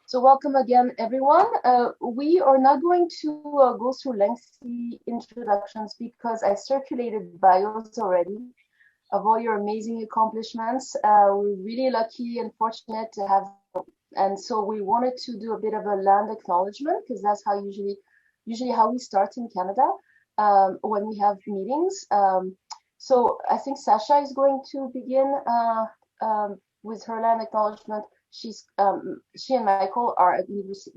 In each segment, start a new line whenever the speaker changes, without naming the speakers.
So welcome again, everyone. We are not going to go through lengthy introductions because I circulated bios already of all your amazing accomplishments. We're really lucky and fortunate to have, and so we wanted to do a bit of a land acknowledgement because that's how usually how we start in Canada when we have meetings. So I think Sasha is going to begin with her land acknowledgement. She and Michael are at the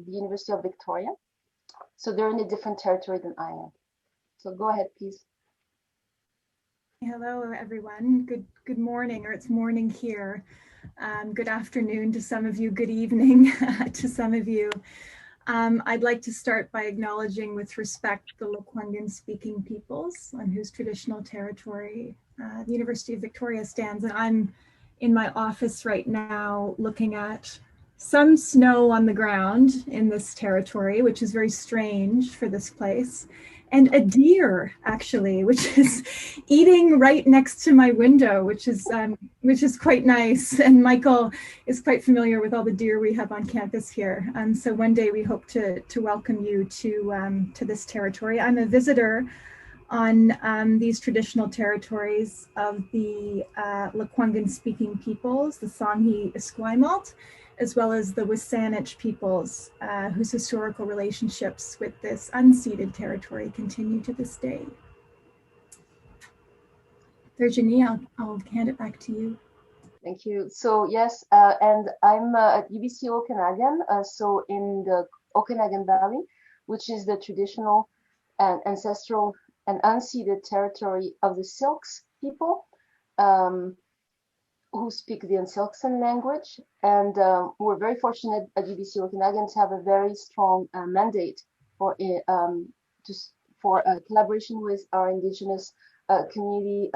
University of Victoria, so they're in a different territory than I am. So go ahead, please.
Hello, everyone. Good morning, or it's morning here. Good afternoon to some of you. Good evening to some of you. I'd like to start by acknowledging with respect the Lekwungen speaking peoples on whose traditional territory the University of Victoria stands. And I'm in my office right now looking at some snow on the ground in this territory, which is very strange for this place, and a deer actually, which is eating right next to my window, which is quite nice. And Michael is quite familiar with all the deer we have on campus here. So one day we hope to welcome you to this territory. I'm a visitor on these traditional territories of the Lekwungen speaking peoples, the Songhe Esquimalt, as well as the Wasanich peoples, whose historical relationships with this unceded territory continue to this day. Virginie, I'll hand it back to you.
Thank you. So yes, and I'm at UBC Okanagan, so in the Okanagan Valley, which is the traditional and ancestral and unceded territory of the Silks people, who speak the Unsilksan language. And we're very fortunate at UBC Okanagan to have a very strong mandate for collaboration with our Indigenous community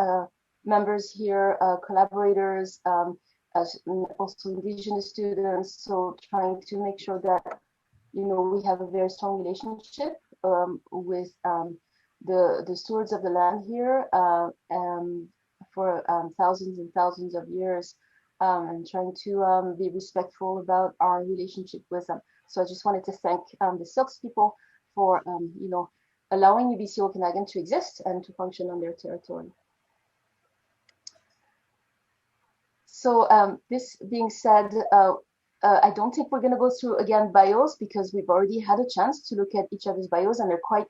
members here, collaborators, also Indigenous students. So trying to make sure that, we have a very strong relationship with the stewards of the land here for thousands and thousands of years, and trying to be respectful about our relationship with them. So I just wanted to thank the Silks people for, allowing UBC Okanagan to exist and to function on their territory. So this being said, I don't think we're going to go through again bios because we've already had a chance to look at each other's bios, and they're quite,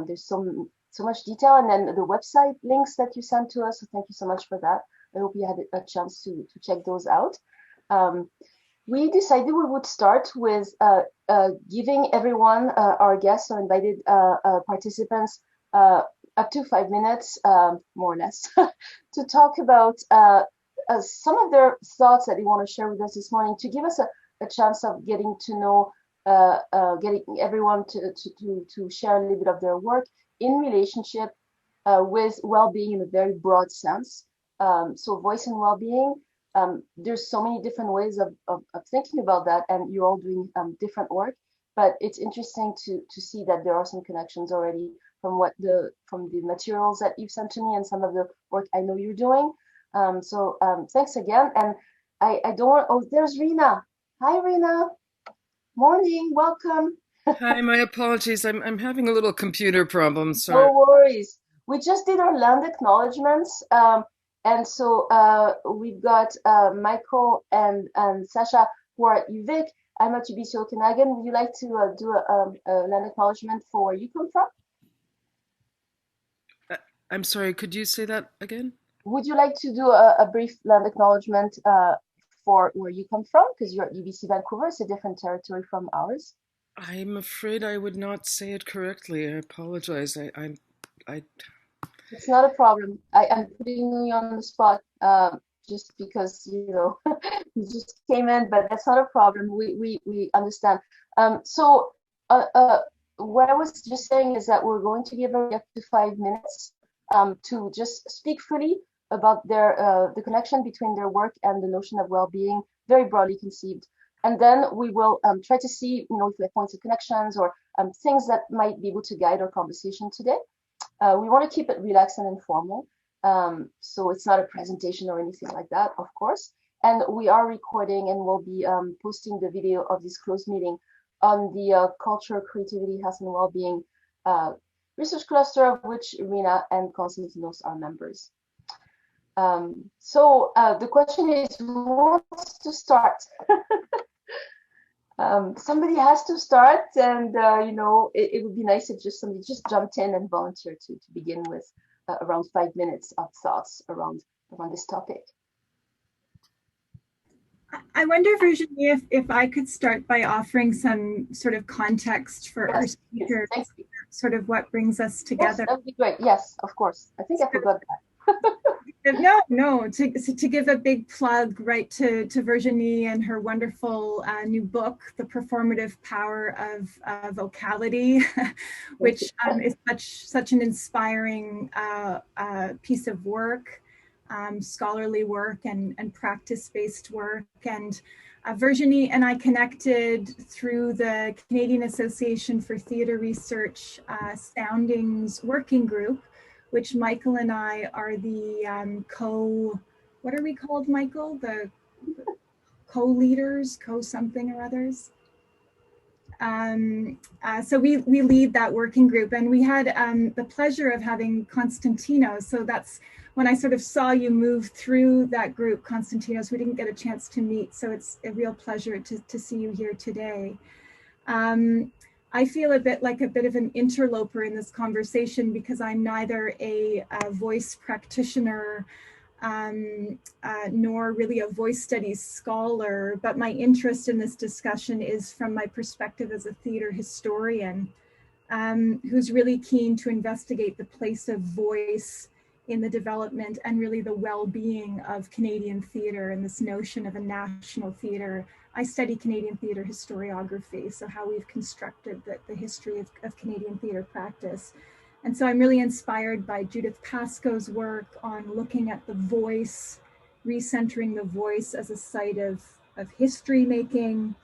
there's so much detail, and then the website links that you sent to us. So thank you so much for that. I hope you had a chance to check those out. We decided we would start with giving everyone, our guests or invited participants, up to 5 minutes, more or less, to talk about some of their thoughts that they want to share with us this morning, to give us a chance of getting to know, getting everyone to share a little bit of their work in relationship with well-being in a very broad sense. So voice and well-being, there's so many different ways of thinking about that, and you're all doing different work, but it's interesting to see that there are some connections already from the materials that you've sent to me and some of the work I know you're doing. So thanks again. And I don't want, oh, there's Rena. Hi, Rena. Morning, welcome.
Hi, my apologies. I'm having a little computer problem. Sorry.
No worries. We just did our land acknowledgements. And so we've got Michael and Sasha who are at UVic. I'm at UBC Okanagan. Would you like to do a land acknowledgement for where you come from?
I'm sorry, could you say that again?
Would you like to do a brief land acknowledgement for where you come from? Because you're at UBC Vancouver. It's a different territory from ours.
I'm afraid I would not say it correctly. I apologize. I.
It's not a problem. I'm putting you on the spot just because, you just came in, but that's not a problem. We understand. So what I was just saying is that we're going to give up to 5 minutes to just speak freely about the connection between their work and the notion of well-being, very broadly conceived. And then we will try to see, if we have points of connections or things that might be able to guide our conversation today. We want to keep it relaxed and informal. So it's not a presentation or anything like that, of course. And we are recording and we'll be posting the video of this closed meeting on the Culture, Creativity, Health and Wellbeing research cluster, of which Rina and Konstantinos are members. So the question is, who wants to start? Somebody has to start, and it would be nice if just somebody just jumped in and volunteered to begin with around 5 minutes of thoughts around this topic.
I wonder, Virginie, if I could start by offering some sort of context for our speakers, sort of what brings us together.
Yes, that would be great. Yes, of course. I think I forgot that.
No, to give a big plug right to Virginie and her wonderful new book, The Performative Power of Vocality, which is such an inspiring piece of work, scholarly work and practice-based work. And Virginie and I connected through the Canadian Association for Theatre Research Soundings Working Group, which Michael and I are the what are we called, Michael? The co-leaders, co-something or others. So we lead that working group, and we had the pleasure of having Konstantinos. So that's when I sort of saw you move through that group, Konstantinos. We didn't get a chance to meet, so it's a real pleasure to see you here today. I feel a bit of an interloper in this conversation because I'm neither a voice practitioner nor really a voice studies scholar, but my interest in this discussion is from my perspective as a theater historian who's really keen to investigate the place of voice in the development and really the well-being of Canadian theater and this notion of a national theater. I study Canadian theatre historiography, so how we've constructed the history of Canadian theatre practice. And so I'm really inspired by Judith Pascoe's work on looking at the voice, recentering the voice as a site of history making,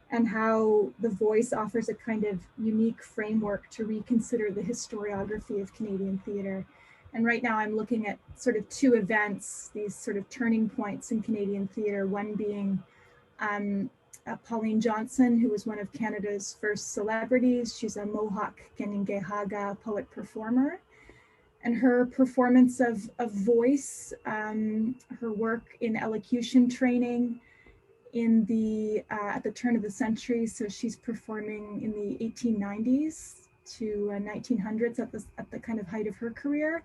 and how the voice offers a kind of unique framework to reconsider the historiography of Canadian theatre. And right now I'm looking at sort of two events, these sort of turning points in Canadian theatre, one being Pauline Johnson, who was one of Canada's first celebrities. She's a Mohawk Kaningehaga poet performer. And her performance of voice, her work in elocution training in at the turn of the century. So she's performing in the 1890s to 1900s at the kind of height of her career.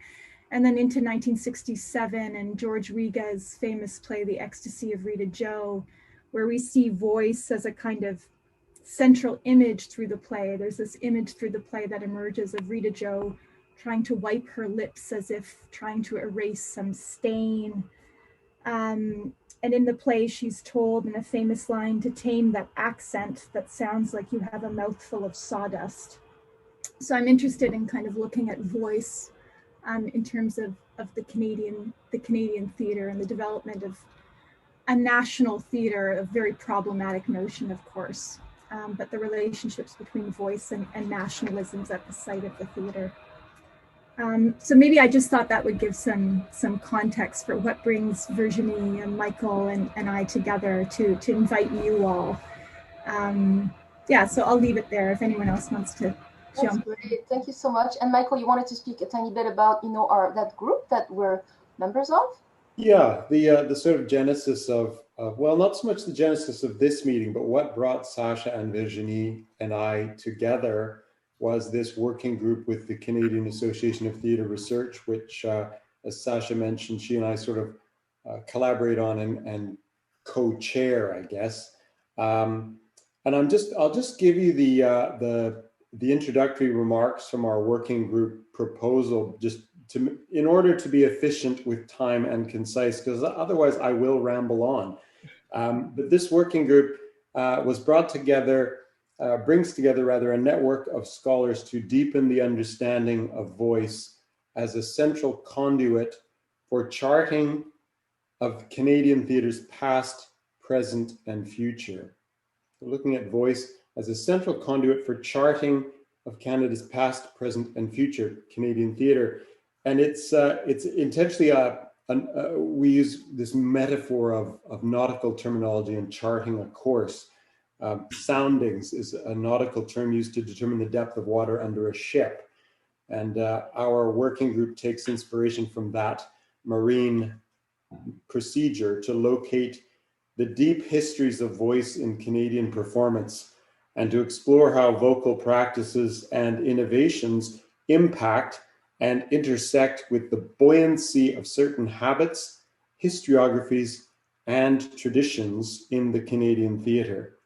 And then into 1967 and George Riga's famous play, The Ecstasy of Rita Joe, where we see voice as a kind of central image through the play. There's this image through the play that emerges of Rita Joe trying to wipe her lips as if trying to erase some stain. And in the play, she's told in a famous line to tame that accent that sounds like you have a mouthful of sawdust. So I'm interested in kind of looking at voice in terms of the Canadian theatre and the development of a national theatre, a very problematic notion, of course, but the relationships between voice and nationalisms at the site of the theatre. So maybe I just thought that would give some context for what brings Virginie and Michael and I together to invite you all. Yeah, so I'll leave it there if anyone else wants to jump.
That's great. Thank you so much. And Michael, you wanted to speak a tiny bit about that group that we're members of?
Yeah, the sort of genesis of well, not so much the genesis of this meeting, but what brought Sasha and Virginie and I together was this working group with the Canadian Association of Theatre Research, which, as Sasha mentioned, she and I sort of collaborate on and co-chair, I guess. And I'll just give you the introductory remarks from our working group proposal, just in order to be efficient with time and concise, because otherwise I will ramble on. But this working group was brought together, brings together rather a network of scholars to deepen the understanding of voice as a central conduit for charting of Canadian theatre's past, present, and future. We're looking at voice as a central conduit for charting of Canada's past, present, and future Canadian theatre. And it's intentionally a we use this metaphor of nautical terminology and charting a course. Soundings is a nautical term used to determine the depth of water under a ship. And our working group takes inspiration from that marine procedure to locate the deep histories of voice in Canadian performance and to explore how vocal practices and innovations impact and intersect with the buoyancy of certain habits, historiographies, and traditions in the Canadian theatre.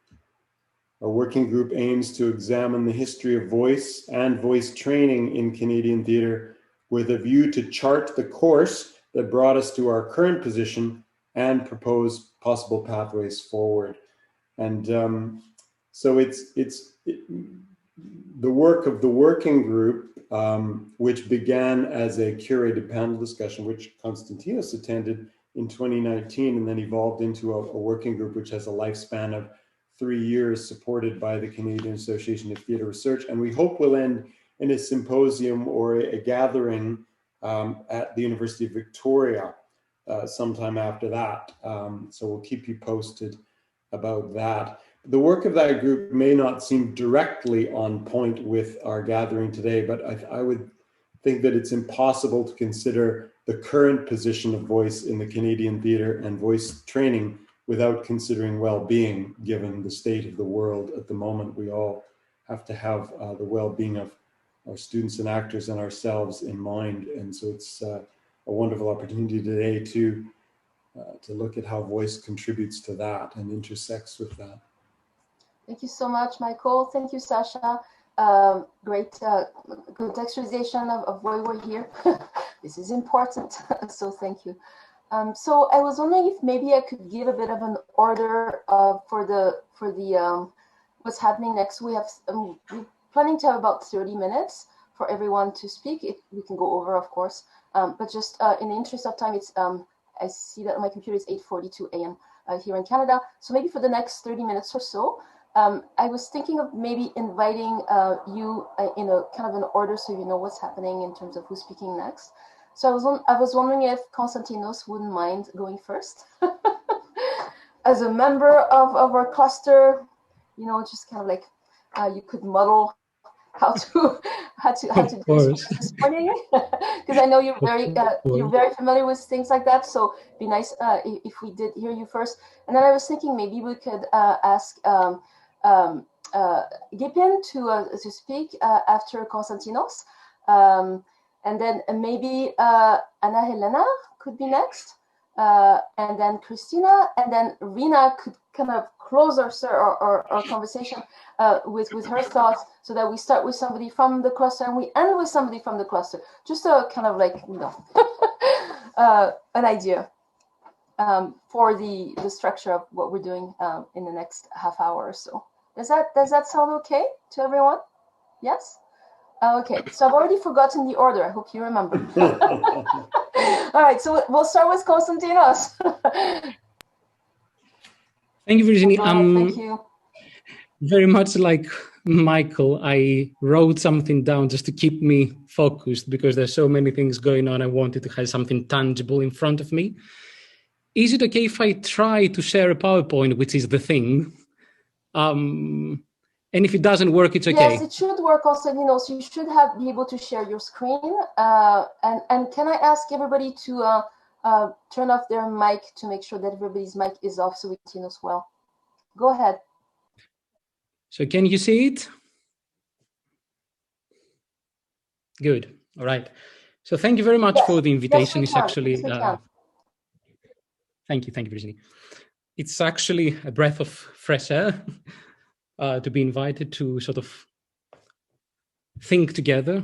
Our working group aims to examine the history of voice and voice training in Canadian theatre with a view to chart the course that brought us to our current position and propose possible pathways forward. And so it's the work of the working group, which began as a curated panel discussion, which Konstantinos attended in 2019, and then evolved into a working group which has a lifespan of 3 years, supported by the Canadian Association of Theatre Research. And we hope will end in a symposium or a gathering at the University of Victoria sometime after that. So we'll keep you posted about that. The work of that group may not seem directly on point with our gathering today, but I would think that it's impossible to consider the current position of voice in the Canadian theatre and voice training without considering well-being, given the state of the world at the moment. We all have to have the well-being of our students and actors and ourselves in mind. And so it's a wonderful opportunity today to look at how voice contributes to that and intersects with that.
Thank you so much, Michael. Thank you, Sasha. Great contextualization of why we're here. This is important, so thank you. So I was wondering if maybe I could give a bit of an order for the what's happening next. We have we're planning to have about 30 minutes for everyone to speak. We can go over, of course, but just in the interest of time, it's I see that on my computer is 8:42 a.m. Here in Canada. So maybe for the next 30 minutes or so, I was thinking of maybe inviting you in a kind of an order so you know what's happening in terms of who's speaking next. So I was wondering if Konstantinos wouldn't mind going first. As a member of our cluster, you know, just kind of like you could model how to do this morning, because I know you're very familiar with things like that. So it'd be nice if we did hear you first. And then I was thinking maybe we could ask Gipin to speak after Konstantinos. And then maybe Anna Helena could be next, and then Christina, and then Rina could kind of close our conversation with her thoughts, so that we start with somebody from the cluster and we end with somebody from the cluster. Just a kind of like, you know, an idea for the structure of what we're doing in the next half hour or so. Does that sound okay to everyone? Yes? Okay, so I've already forgotten the order. I hope you remember. All right, so we'll start with Konstantinos.
Thank you, Virginie.
Thank you.
Very much like Michael, I wrote something down just to keep me focused because there's so many things going on. I wanted to have something tangible in front of me. Is it okay if I try to share a PowerPoint, which is the thing? And if it doesn't work, it's okay.
Yes, it should work also, you know, so you should be able to share your screen. And can I ask everybody to turn off their mic to make sure that everybody's mic is off so we can see as well? Go ahead.
So can you see it? Good. All right. So thank you very much for the invitation.
Yes,
it's actually, thank you, Virginie. It's actually a breath of fresh air. To be invited to sort of think together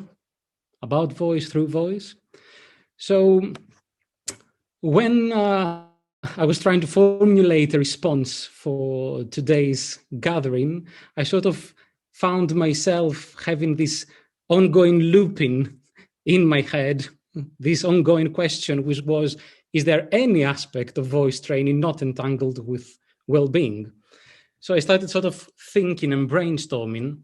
about voice through voice. So when I was trying to formulate a response for today's gathering, I sort of found myself having this ongoing looping in my head, this ongoing question, which was, is there any aspect of voice training not entangled with well-being? So I started sort of thinking and brainstorming.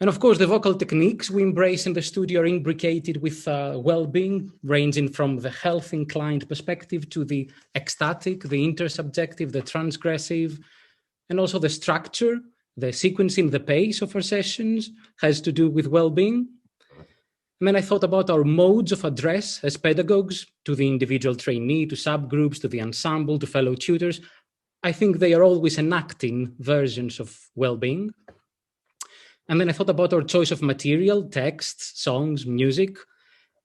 And of course, the vocal techniques we embrace in the studio are imbricated with well-being, ranging from the health-inclined perspective to the ecstatic, the intersubjective, the transgressive, and also the structure, the sequencing, the pace of our sessions has to do with well-being. And then I thought about our modes of address as pedagogues to the individual trainee, to subgroups, to the ensemble, to fellow tutors. I think they are always enacting versions of well-being. And then I thought about our choice of material, texts, songs, music,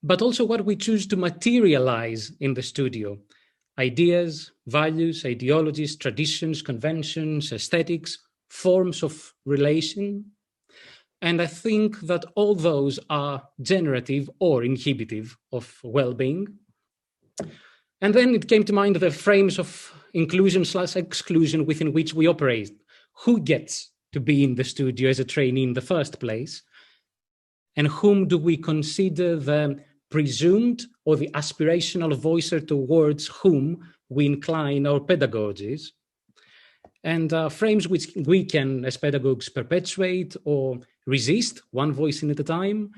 but also what we choose to materialize in the studio. Ideas, values, ideologies, traditions, conventions, aesthetics, forms of relation. And I think that all those are generative or inhibitive of well-being. And then it came to mind the frames of inclusion/exclusion within which we operate. Who gets to be in the studio as a trainee in the first place? And whom do we consider the presumed or the aspirational voicer towards whom we incline our pedagogies? And frames which we can, as pedagogues, perpetuate or resist, one voice at a time,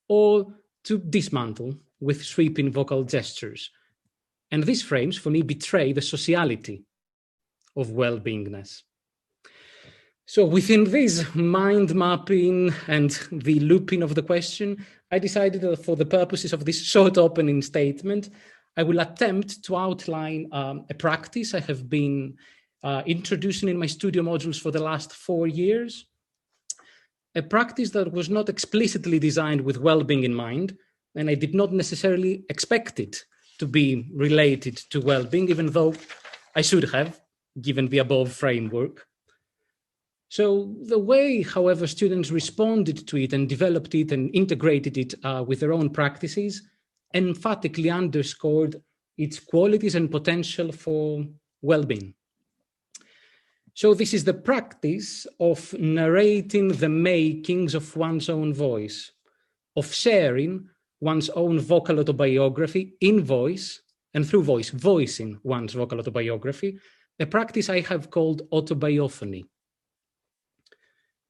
or to dismantle with sweeping vocal gestures. And these frames, for me, betray the sociality of well-beingness. So within this mind mapping and the looping of the question, I decided that for the purposes of this short opening statement, I will attempt to outline a practice I have been introducing in my studio modules for the last 4 years. A practice that was not explicitly designed with well-being in mind, and I did not necessarily expect it to be related to well-being, even though I should have, given the above framework. So the way, however, students responded to it and developed it and integrated it with their own practices emphatically underscored its qualities and potential for well-being. So this is the practice of narrating the makings of one's own voice, of sharing one's own vocal autobiography in voice and through voice, voicing one's vocal autobiography, a practice I have called autobiophony.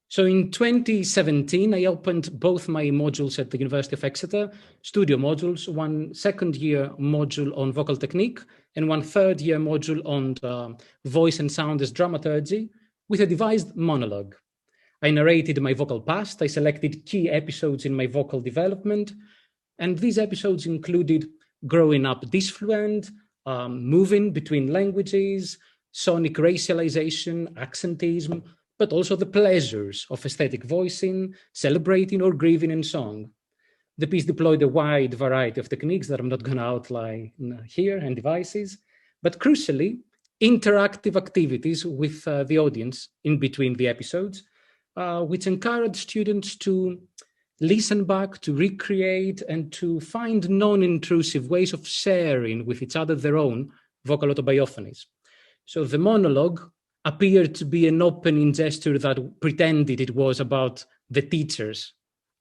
So in 2017, I opened both my modules at the University of Exeter, studio modules, one second-year module on vocal technique and one third-year module on voice and sound as dramaturgy with a devised monologue. I narrated my vocal past, I selected key episodes in my vocal development, and these episodes included growing up disfluent, moving between languages, sonic racialization, accentism, but also the pleasures of aesthetic voicing, celebrating or grieving in song. The piece deployed a wide variety of techniques that I'm not going to outline here and devices, but crucially, interactive activities with the audience in between the episodes, which encourage students to listen back, to recreate, and to find non-intrusive ways of sharing with each other their own vocal autobiophonies. So the monologue appeared to be an opening gesture that pretended it was about the teacher's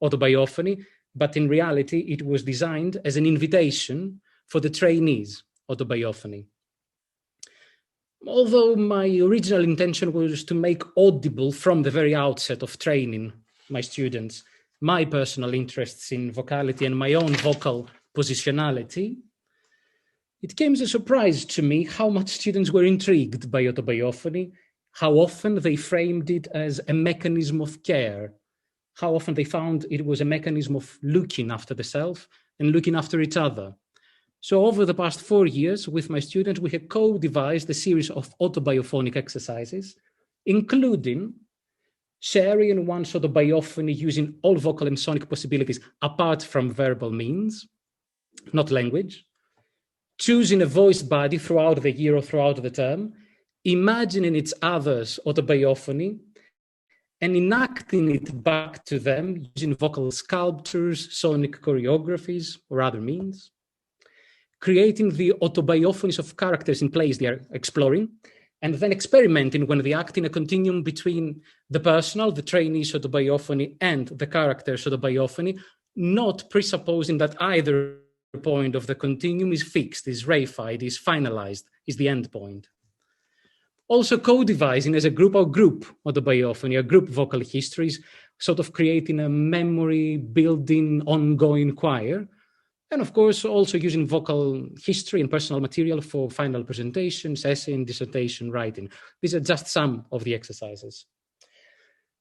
autobiophony, but in reality, it was designed as an invitation for the trainee's autobiophony. Although my original intention was to make audible from the very outset of training my students my personal interests in vocality and my own vocal positionality, it came as a surprise to me how much students were intrigued by autobiophony, how often they framed it as a mechanism of care, how often they found it was a mechanism of looking after the self and looking after each other. So over the past 4 years with my students, we have co-devised a series of autobiophonic exercises, including sharing one's autobiophony using all vocal and sonic possibilities apart from verbal means, not language, choosing a voice body throughout the year or throughout the term, imagining each other's autobiophony, and enacting it back to them using vocal sculptures, sonic choreographies, or other means, creating the autobiophonies of characters in plays they are exploring, and then experimenting when they act in a continuum between the personal, the trainee's autobiophony, and the character's autobiophony, not presupposing that either point of the continuum is fixed, is reified, is finalized, is the end point. Also co-devising as a group autobiophony, a group vocal histories, sort of creating a memory building ongoing choir. And of course, also using vocal history and personal material for final presentations, essay and dissertation writing. These are just some of the exercises.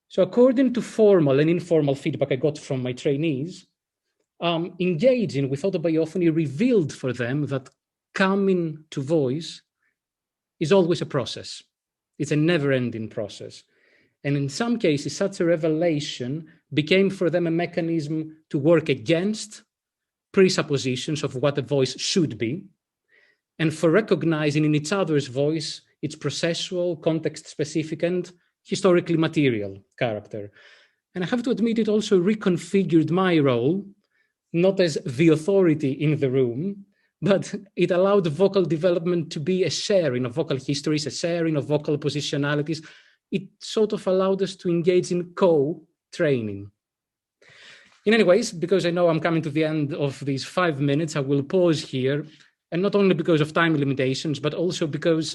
So according to formal and informal feedback I got from my trainees, engaging with autobiophony revealed for them that coming to voice is always a process. It's a never-ending process. And in some cases, such a revelation became for them a mechanism to work against presuppositions of what a voice should be, and for recognizing in each other's voice its processual, context-specific, and historically material character. And I have to admit, it also reconfigured my role, not as the authority in the room, but it allowed vocal development to be a sharing of vocal histories, a sharing of vocal positionalities. It sort of allowed us to engage in co-training. In any ways, because I know I'm coming to the end of these 5 minutes, I will pause here, and not only because of time limitations, but also because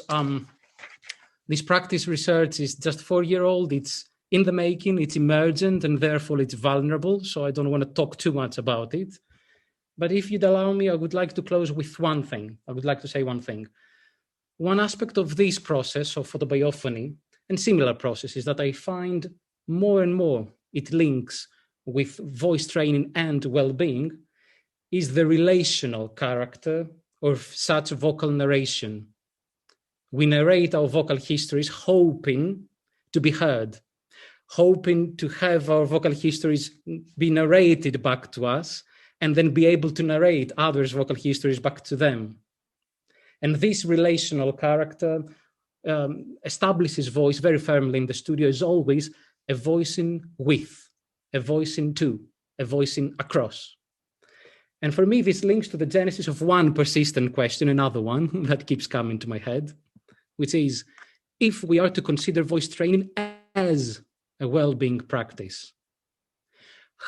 this practice research is just 4-year-old, it's in the making, it's emergent, and therefore it's vulnerable, so I don't want to talk too much about it. But if you'd allow me, I would like to close with one thing. I would like to say one thing. One aspect of this process of autobiophony and similar processes that I find more and more it links with voice training and well-being is the relational character of such vocal narration. We narrate our vocal histories hoping to be heard, hoping to have our vocal histories be narrated back to us and then be able to narrate others' vocal histories back to them. And this relational character establishes voice very firmly in the studio as always a voicing with, a voicing to, a voicing across. And for me, this links to the genesis of one persistent question, another one that keeps coming to my head, which is, if we are to consider voice training as a well-being practice,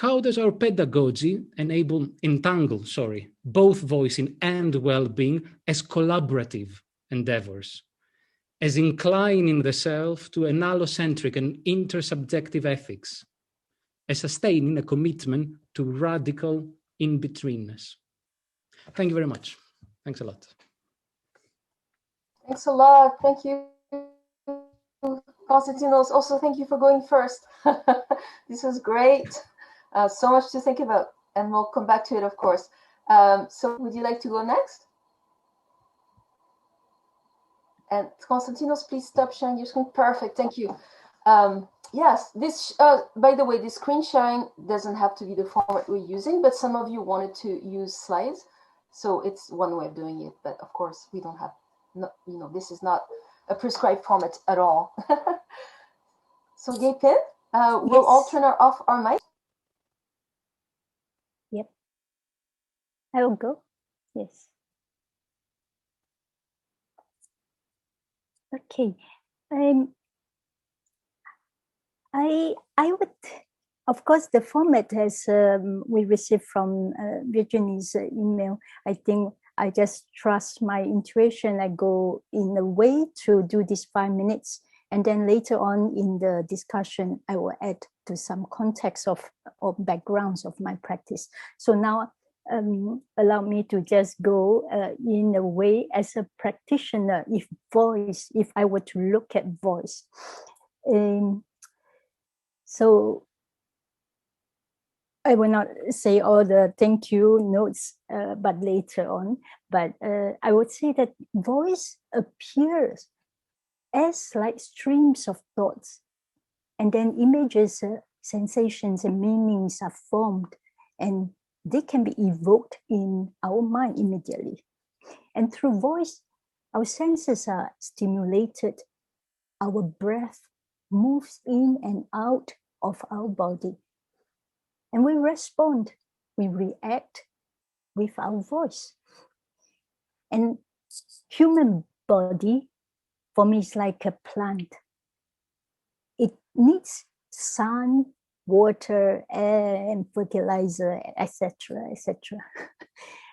how does our pedagogy entangle both voicing and well-being as collaborative endeavors, as inclining the self to an allocentric and intersubjective ethics, as sustaining a commitment to radical in-betweenness? Thank you very much. Thanks a lot.
Thanks a lot. Thank you, Konstantinos. Also, thank you for going first. This was great. So much to think about, and we'll come back to it, of course. So would you like to go next? And Konstantinos, please stop sharing your screen. Perfect, thank you. Yes, this, by the way, this screen sharing doesn't have to be the format we're using, but some of you wanted to use slides. So it's one way of doing it, but of course we don't have, this is not a prescribed format at all. So Gaypin, we'll all turn off our mic.
Yep, I will go, yes. Okay, I would, of course, the format as we received from Virginie's email, I think I just trust my intuition. I go in a way to do this 5 minutes, and then later on in the discussion, I will add to some context of backgrounds of my practice. So now allow me to just go in a way as a practitioner, if I were to look at voice. So I will not say all the thank you notes, but later on. But I would say that voice appears as like streams of thoughts, and then images, sensations, and meanings are formed, and they can be evoked in our mind immediately. And through voice, our senses are stimulated, our breath moves in and out of our body, and we respond, we react with our voice. And human body, for me, is like a plant. It needs sun, water, air, and fertilizer, etc., etc.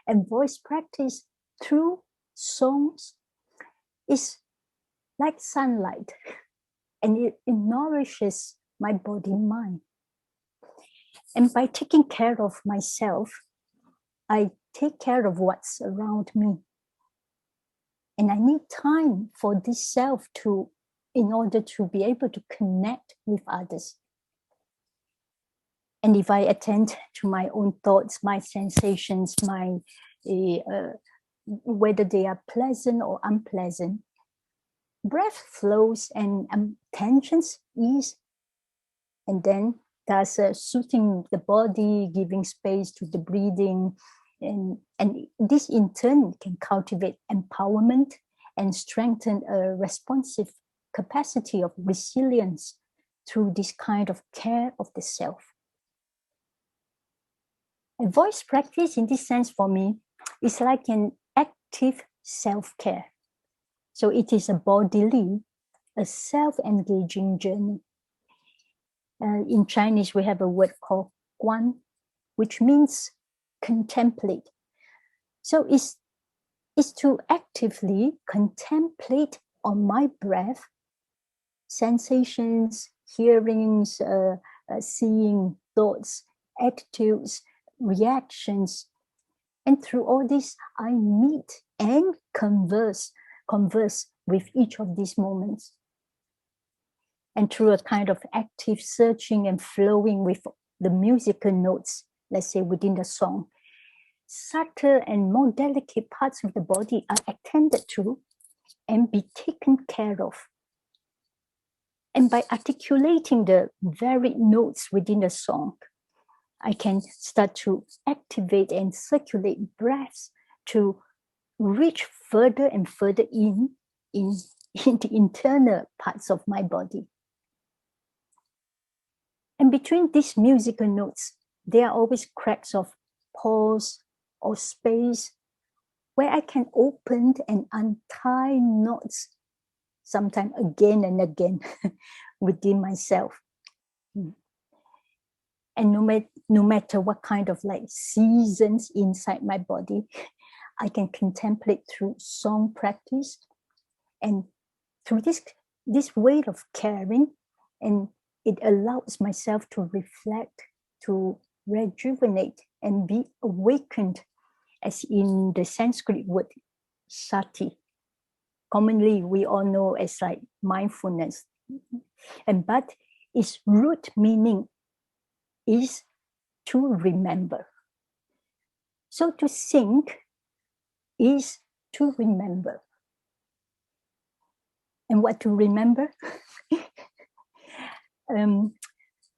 And voice practice through songs is like sunlight, and it nourishes my body and mind. And by taking care of myself, I take care of what's around me. And I need time for this self in order to be able to connect with others. And if I attend to my own thoughts, my sensations, whether they are pleasant or unpleasant, breath flows and tensions ease. And then there's soothing the body, giving space to the breathing. And this in turn can cultivate empowerment and strengthen a responsive capacity of resilience through this kind of care of the self. A voice practice in this sense for me is like an active self-care. So it is a bodily, a self-engaging journey. In Chinese, we have a word called guan, which means contemplate. So it's to actively contemplate on my breath, sensations, hearings, seeing, thoughts, attitudes, reactions. And through all this, I meet and converse with each of these moments. And through a kind of active searching and flowing with the musical notes, let's say within the song, subtle and more delicate parts of the body are attended to and be taken care of. And by articulating the varied notes within the song, I can start to activate and circulate breaths to reach further and further in the internal parts of my body. And between these musical notes, there are always cracks of pause or space where I can open and untie knots, sometimes again and again within myself. And no matter what kind of like seasons inside my body, I can contemplate through song practice and through this way of caring, and it allows myself to reflect, to rejuvenate and be awakened, as in the Sanskrit word sati. Commonly, we all know as like mindfulness. But its root meaning is to remember. So to think is to remember. And what to remember?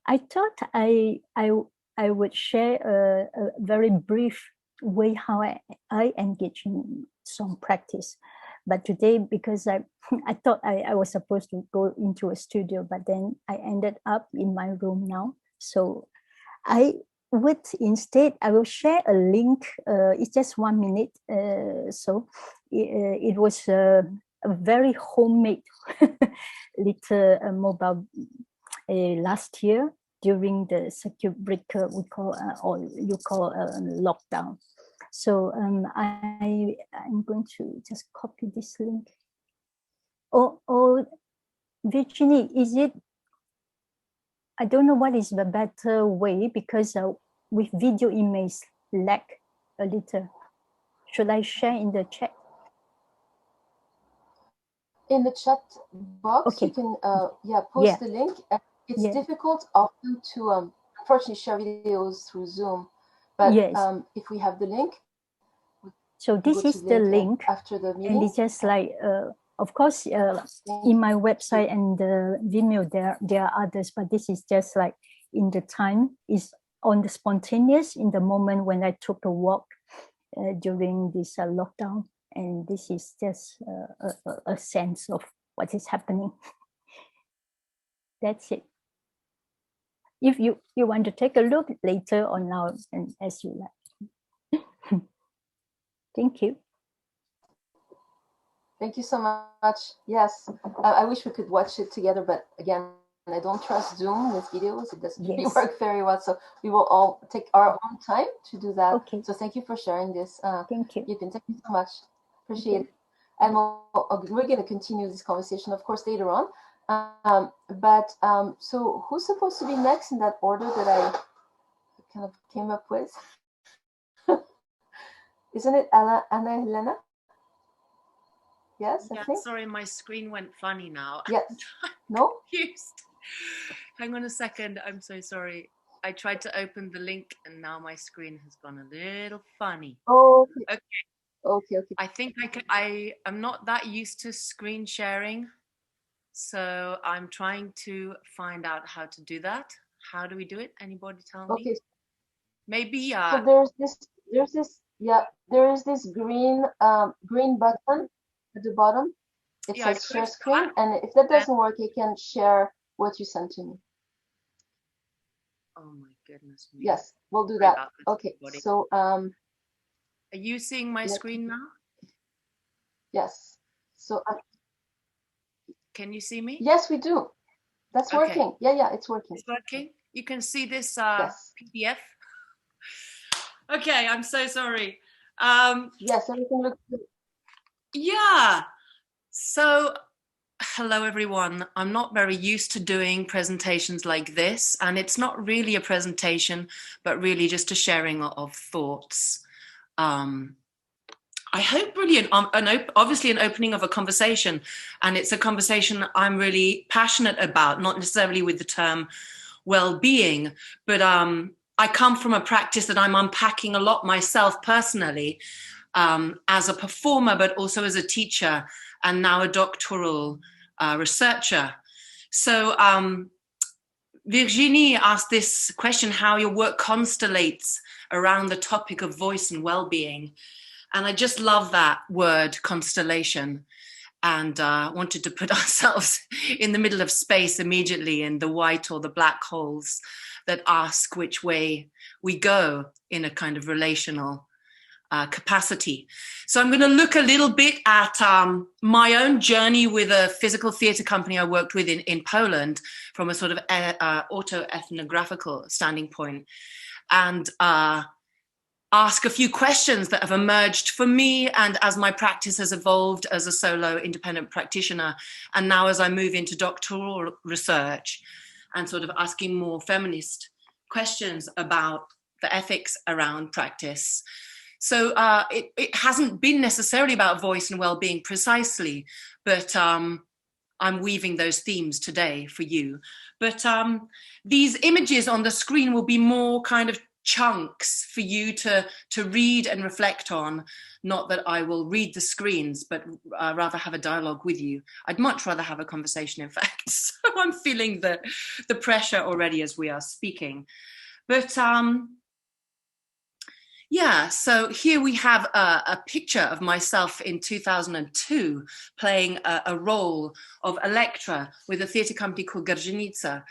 I thought I would share a very brief way how I engage in song practice. But today, because I thought I was supposed to go into a studio, but then I ended up in my room now. So I will share a link. It's just 1 minute. So it was a very homemade little mobile last year during the circuit breaker we call lockdown. So I'm going to just copy this link. Oh, Virginie, is it? I don't know what is the better way, because with video it may lag a little. Should I share in the chat?
In the chat box,
okay.
You can post the link. It's difficult often to unfortunately share videos through Zoom, but if we have the link.
So this is the link
after the meeting,
and it's just like of course in my website and the Vimeo there are others, but this is just like in the time, is on the spontaneous, in the moment when I took a walk during this lockdown, and this is just a sense of what is happening. That's it. If you want to take a look later or now, and as you like. Thank you.
Thank you so much. Yes, I wish we could watch it together, but again, I don't trust Zoom with videos. It doesn't really work very well. So we will all take our own time to do that.
Okay.
So thank you for sharing this.
Thank you.
Thank you so much. Appreciate it. and we're going to continue this conversation, of course, later on. So who's supposed to be next in that order that I kind of came up with? Isn't it Anna Helena? Yes, I think.
Sorry, my screen went funny now.
Yes. No?
Confused. Hang on a second. I'm so sorry. I tried to open the link and now my screen has gone a little funny.
Oh,
okay.
Okay.
I think I'm not that used to screen sharing, so I'm trying to find out how to do that. How do we do it? Anybody tell me?
Okay.
Maybe.
So there is this green button at the bottom. It says share screen, and if that doesn't work, you can share what you sent to me.
Oh my goodness me.
Yes, we'll do that. Okay. So
are you seeing my screen now?
Yes. So
can you see me?
Yes, we do. That's working. Yeah, it's working.
It's working. You can see this
yes.
PDF. Okay, I'm so sorry.
Yes, everything looks good.
Yeah. So, hello everyone. I'm not very used to doing presentations like this, and it's not really a presentation, but really just a sharing of thoughts. I hope really obviously an opening of a conversation, and it's a conversation I'm really passionate about, not necessarily with the term well-being, but I come from a practice that I'm unpacking a lot myself personally, as a performer, but also as a teacher, and now a doctoral researcher. So Virginie asked this question, how your work constellates around the topic of voice and well-being. And I just love that word, constellation, and wanted to put ourselves in the middle of space immediately in the white or the black holes that ask which way we go in a kind of relational capacity. So I'm going to look a little bit at my own journey with a physical theatre company I worked with in Poland from a sort of auto-ethnographical standing point, and ask a few questions that have emerged for me, and as my practice has evolved as a solo independent practitioner, and now as I move into doctoral research and sort of asking more feminist questions about the ethics around practice. So it hasn't been necessarily about voice and well-being precisely, but I'm weaving those themes today for you. But these images on the screen will be more kind of chunks for you to read and reflect on. Not that I will read the screens, but rather have a dialogue with you. I'd much rather have a conversation, in fact. So I'm feeling the pressure already as we are speaking. But yeah, so here we have a picture of myself in 2002 playing a role of Electra with a theatre company called Gardzinica.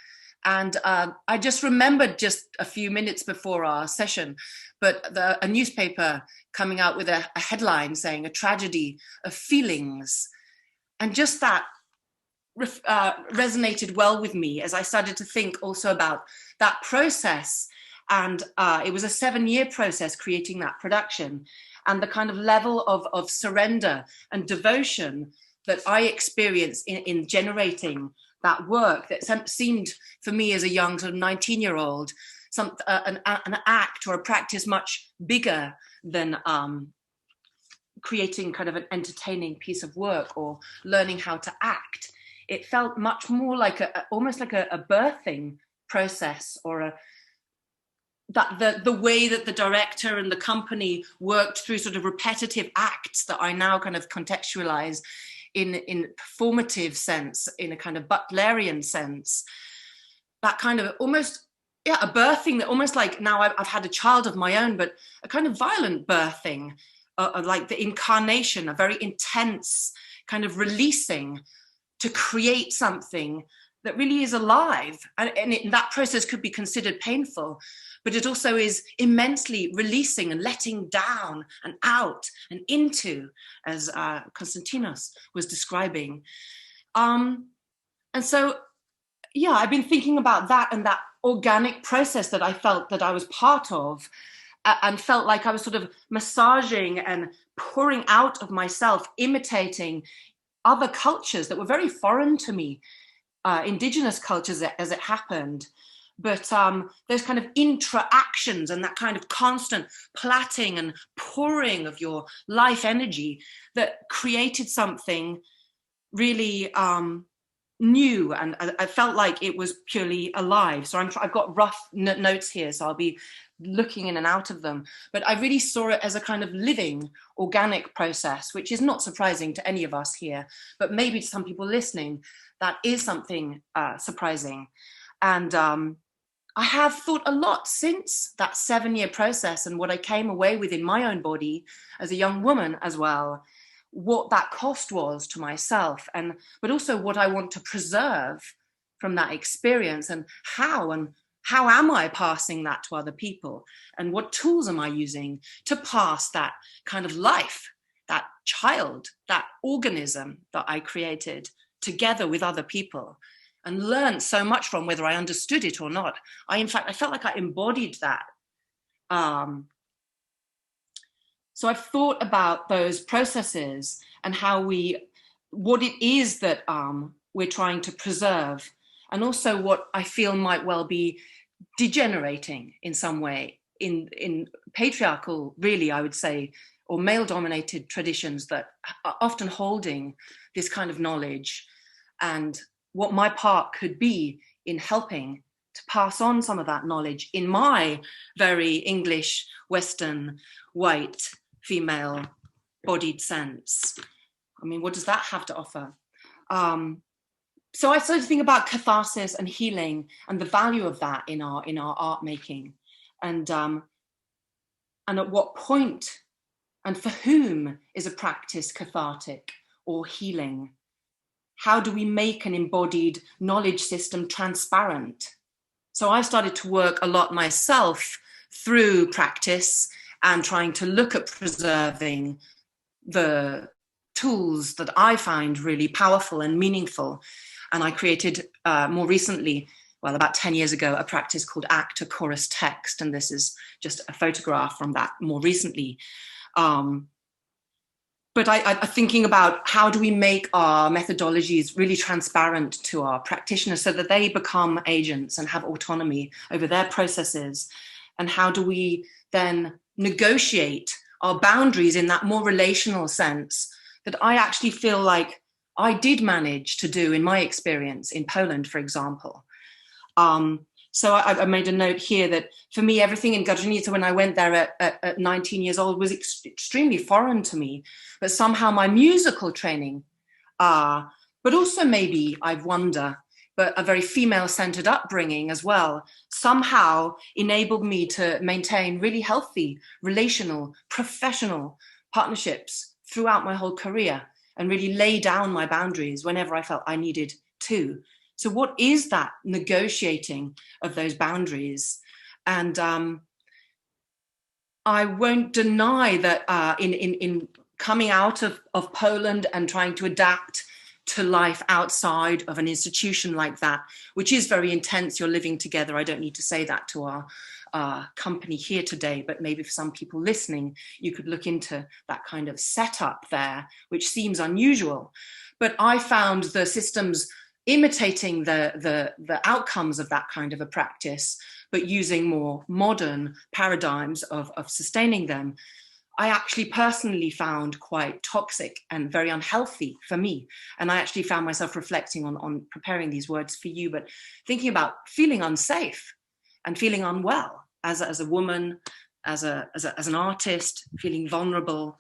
And I just remembered just a few minutes before our session, but a newspaper coming out with a headline saying a tragedy of feelings. And just that resonated well with me as I started to think also about that process. And it was a 7-year process creating that production, and the kind of level of surrender and devotion that I experienced in generating that work that seemed for me as a young sort of 19-year-old, an act or a practice much bigger than creating kind of an entertaining piece of work or learning how to act. It felt much more like almost like a birthing process, or the way that the director and the company worked through sort of repetitive acts that I now kind of contextualize in performative sense, in a kind of Butlerian sense, that kind of almost, yeah, a birthing that almost like now I've had a child of my own, but a kind of violent birthing, like the incarnation, a very intense kind of releasing to create something that really is alive. And that process could be considered painful, but it also is immensely releasing and letting down and out and into, as Konstantinos was describing. And so, yeah, I've been thinking about that and that organic process that I felt that I was part of, and felt like I was sort of massaging and pouring out of myself, imitating other cultures that were very foreign to me, indigenous cultures as it happened. But those kind of interactions and that kind of constant plaiting and pouring of your life energy that created something really new, and I felt like it was purely alive. So I've got rough notes here, so I'll be looking in and out of them. But I really saw it as a kind of living, organic process, which is not surprising to any of us here, but maybe to some people listening, that is something surprising. And I have thought a lot since that 7-year process and what I came away with in my own body as a young woman as well, what that cost was to myself, but also what I want to preserve from that experience, and how am I passing that to other people, and what tools am I using to pass that kind of life, that child, that organism that I created together with other people and learned so much from, whether I understood it or not. I felt like I embodied that. So I've thought about those processes and what it is that we're trying to preserve, and also what I feel might well be degenerating in some way in patriarchal, really, I would say, or male-dominated traditions that are often holding this kind of knowledge, and what my part could be in helping to pass on some of that knowledge in my very English, Western, white, female bodied sense. I mean, what does that have to offer? So I started to think about catharsis and healing and the value of that in our art making, and at what point and for whom is a practice cathartic or healing? How do we make an embodied knowledge system transparent? So I started to work a lot myself through practice and trying to look at preserving the tools that I find really powerful and meaningful. And I created more recently, well, about 10 years ago, a practice called Actor Chorus Text. And this is just a photograph from that more recently. But I'm thinking about how do we make our methodologies really transparent to our practitioners so that they become agents and have autonomy over their processes? And how do we then negotiate our boundaries in that more relational sense that I actually feel like I did manage to do in my experience in Poland, for example? So I made a note here that for me, everything in Gajdanice when I went there at 19 years old was extremely foreign to me. But somehow my musical training, but also maybe, I wonder, but a very female-centered upbringing as well, somehow enabled me to maintain really healthy, relational, professional partnerships throughout my whole career and really lay down my boundaries whenever I felt I needed to. So what is that negotiating of those boundaries? And I won't deny that in coming out of Poland and trying to adapt to life outside of an institution like that, which is very intense, you're living together. I don't need to say that to our company here today, but maybe for some people listening, you could look into that kind of setup there, which seems unusual. But I found the systems imitating the outcomes of that kind of a practice, but using more modern paradigms of sustaining them, I actually personally found quite toxic and very unhealthy for me. And I actually found myself reflecting on preparing these words for you, but thinking about feeling unsafe and feeling unwell as a woman, as an artist, feeling vulnerable.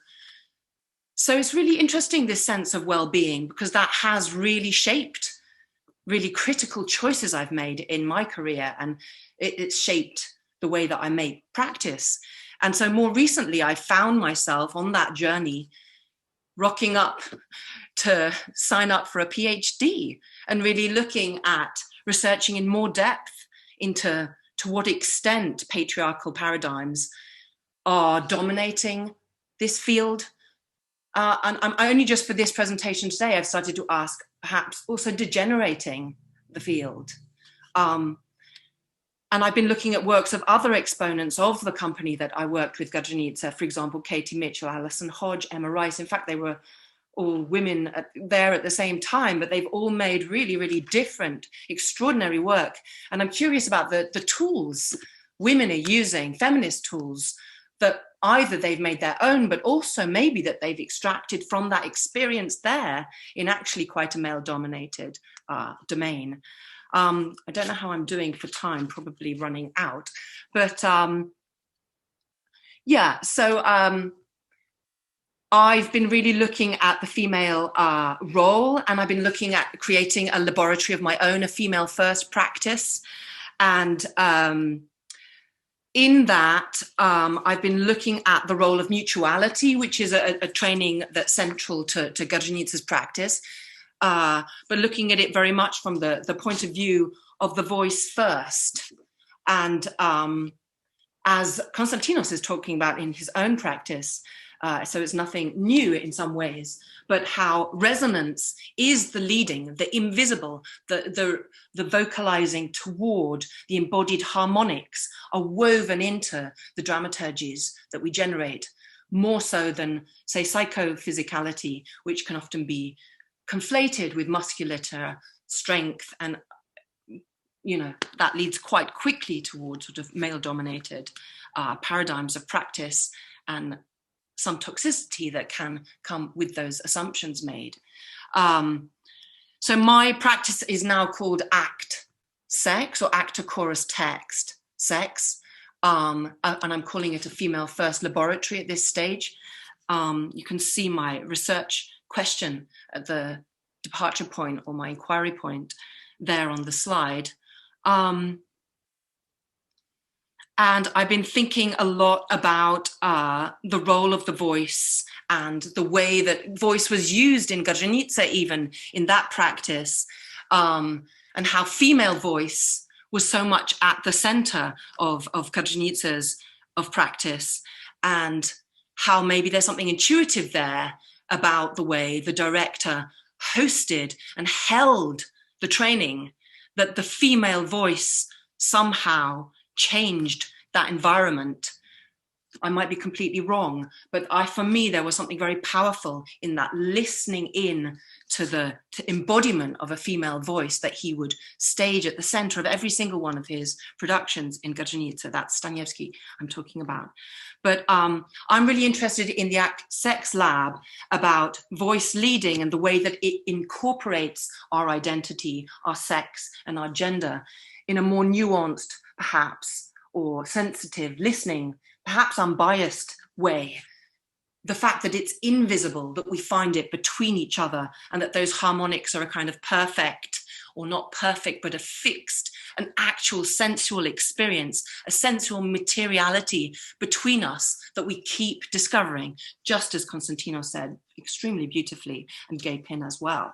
So it's really interesting, this sense of well-being, because that has really shaped really critical choices I've made in my career, and it's shaped the way that I make practice. And so more recently, I found myself on that journey, rocking up to sign up for a PhD and really looking at researching in more depth into to what extent patriarchal paradigms are dominating this field. And I'm only just for this presentation today, I've started to ask, perhaps also degenerating the field. And And I've been looking at works of other exponents of the company that I worked with, Gajdanice, for example, Katie Mitchell, Alison Hodge, Emma Rice. In fact, they were all women there at the same time, but they've all made really, really different, extraordinary work. And I'm curious about the tools women are using, feminist tools, that either they've made their own, but also maybe that they've extracted from that experience there in actually quite a male-dominated domain. I don't know how I'm doing for time, probably running out, but yeah, so I've been really looking at the female role, and I've been looking at creating a laboratory of my own, a female first practice. And in that, I've been looking at the role of mutuality, which is a training that's central to Gajdanice's practice, but looking at it very much from the point of view of the voice first. And as Konstantinos is talking about in his own practice, so it's nothing new in some ways, but how resonance is the leading, the invisible, the vocalizing toward the embodied harmonics are woven into the dramaturgies that we generate, more so than, say, psychophysicality, which can often be conflated with musculature, strength, and that leads quite quickly towards sort of male-dominated paradigms of practice and some toxicity that can come with those assumptions made. So my practice is now called ACT Sex, or Actor Chorus Text Sex, and I'm calling it a female first laboratory at this stage. You can see my research question at the departure point, or my inquiry point, there on the slide. And I've been thinking a lot about the role of the voice and the way that voice was used in Gajdanice, even in that practice, and how female voice was so much at the center of Gajdanice's practice, and how maybe there's something intuitive there about the way the director hosted and held the training, that the female voice somehow changed that environment. I might be completely wrong, but for me, there was something very powerful in that listening in to the embodiment of a female voice that he would stage at the center of every single one of his productions in Gajdanice. That's Staniewski I'm talking about. But I'm really interested in the ACT Sex Lab about voice leading and the way that it incorporates our identity, our sex, and our gender in a more nuanced, perhaps, or sensitive, listening, perhaps unbiased way. The fact that it's invisible, that we find it between each other, and that those harmonics are a kind of perfect, or not perfect, but a fixed, an actual sensual experience, a sensual materiality between us that we keep discovering, just as Konstantinos said extremely beautifully, and Gay Pin as well.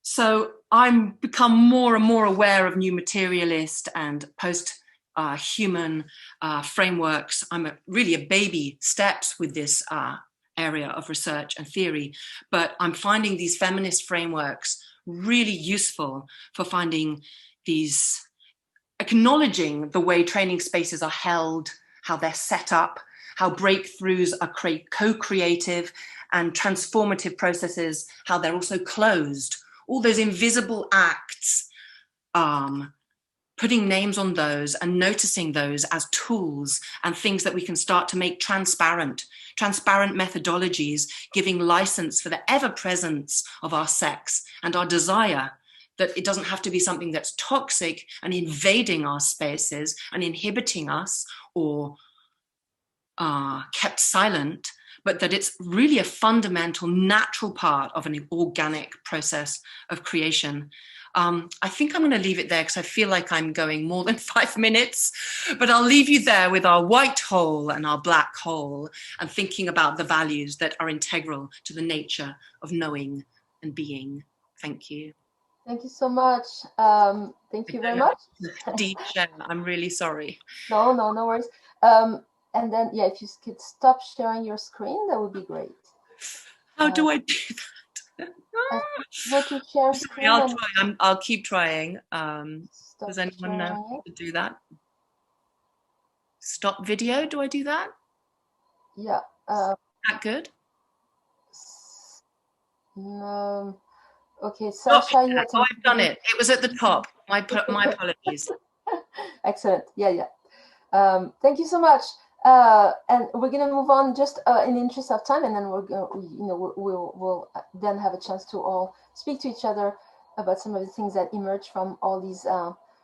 So I'm become more and more aware of new materialist and post-human frameworks. I'm really a baby steps with this area of research and theory, but I'm finding these feminist frameworks really useful for finding these, acknowledging the way training spaces are held, how they're set up, how breakthroughs are co-creative and transformative processes, how they're also closed. All those invisible acts, putting names on those and noticing those as tools and things that we can start to make transparent methodologies, giving license for the ever-presence of our sex and our desire, that it doesn't have to be something that's toxic and invading our spaces and inhibiting us or kept silent, but that it's really a fundamental, natural part of an organic process of creation. I think I'm going to leave it there because I feel like I'm going more than 5 minutes, but I'll leave you there with our white hole and our black hole and thinking about the values that are integral to the nature of knowing and being. Thank you.
Thank you so much. Thank you very much.
Deep share. I'm really sorry.
No worries. And then, yeah, if you could stop sharing your screen, that would be great.
How do I do that?
Go to share
Sorry,
screen
I'll
and
try. I'll keep trying.
stop
Does anyone know
sharing
how
it.
to do that? Stop video. Do I do that?
Yeah.
Is that good?
No. Okay,
Stop
Sasha, you
video.
had
Oh,
some.
I've done it. It was at the top. My apologies.
Excellent. Yeah. Thank you so much. And we're gonna move on just in the interest of time, and then we'll then have a chance to all speak to each other about some of the things that emerge from all these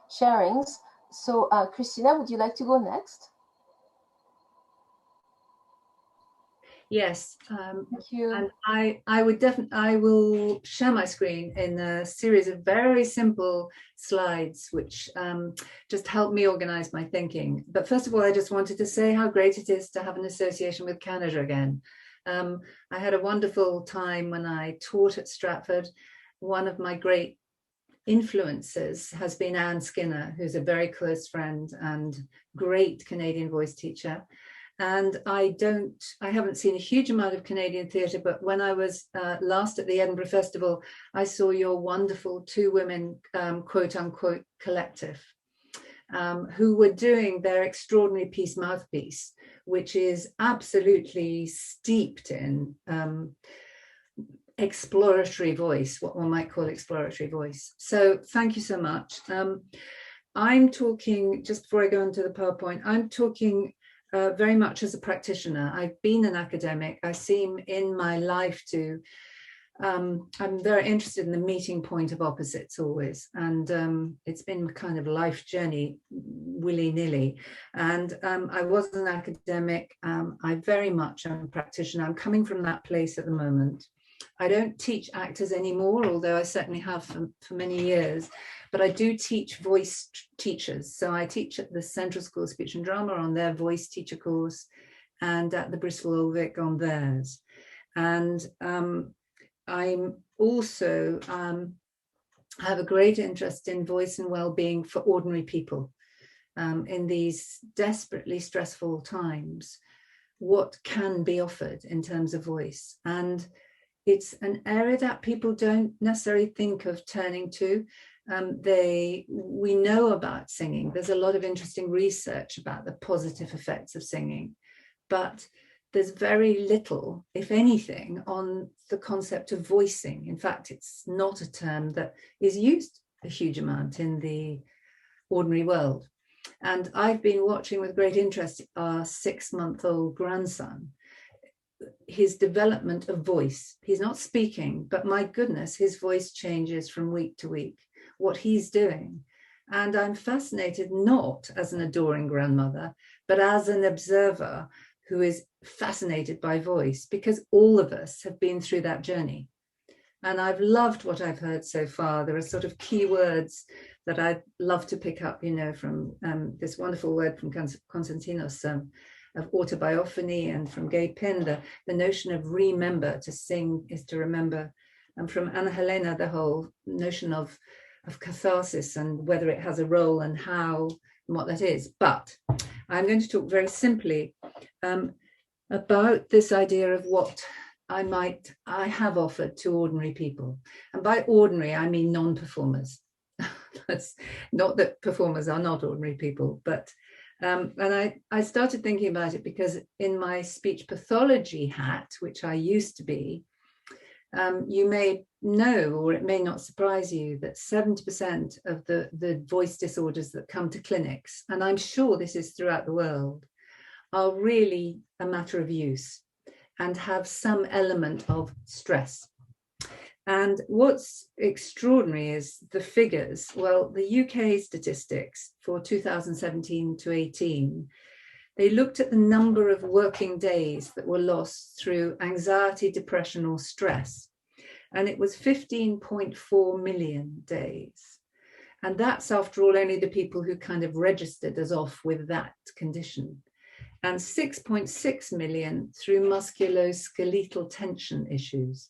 sharings. So, Christina, would you like to go next?
Yes.
Thank you.
And I will share my screen in a series of very simple slides, which just help me organize my thinking. But first of all, I just wanted to say how great it is to have an association with Canada again. I had a wonderful time when I taught at Stratford. One of my great influences has been Anne Skinner, who's a very close friend and great Canadian voice teacher. And I haven't seen a huge amount of Canadian theatre, but when I was last at the Edinburgh Festival, I saw your wonderful two women, quote unquote, collective, who were doing their extraordinary piece Mouthpiece, which is absolutely steeped in exploratory voice, what one might call exploratory voice. So thank you so much. I'm talking, just before I go into the PowerPoint, I'm talking very much as a practitioner. I've been an academic. I seem in my life to, I'm very interested in the meeting point of opposites always. And it's been kind of a life journey, willy-nilly. And I was an academic. I very much am a practitioner. I'm coming from that place at the moment. I don't teach actors anymore, although I certainly have for many years, but I do teach voice teachers. So I teach at the Central School of Speech and Drama on their voice teacher course and at the Bristol Old Vic on theirs. And I'm also have a great interest in voice and well-being for ordinary people in these desperately stressful times. What can be offered in terms of voice? And it's an area that people don't necessarily think of turning to. We know about singing. There's a lot of interesting research about the positive effects of singing, but there's very little, if anything, on the concept of voicing. In fact, it's not a term that is used a huge amount in the ordinary world. And I've been watching with great interest our 6-month-old grandson, his development of voice. He's not speaking, but my goodness, his voice changes from week to week, what he's doing. And I'm fascinated not as an adoring grandmother, but as an observer who is fascinated by voice, because all of us have been through that journey. And I've loved what I've heard so far. There are sort of key words that I'd love to pick up, from this wonderful word from Konstantinos, of autobiophony, and from Gay Pin, the notion of remember, to sing is to remember, and from Anna Helena, the whole notion of catharsis and whether it has a role and how and what that is. But I'm going to talk very simply about this idea of what I have offered to ordinary people. And by ordinary, I mean non-performers. That's not that performers are not ordinary people, but and I started thinking about it because in my speech pathology hat, which I used to be, you may know, or it may not surprise you, that 70% of the voice disorders that come to clinics, and I'm sure this is throughout the world, are really a matter of use and have some element of stress. And what's extraordinary is the figures. Well, the UK statistics for 2017 to 18, they looked at the number of working days that were lost through anxiety, depression, or stress. And it was 15.4 million days. And that's, after all, only the people who kind of registered as off with that condition. And 6.6 million through musculoskeletal tension issues.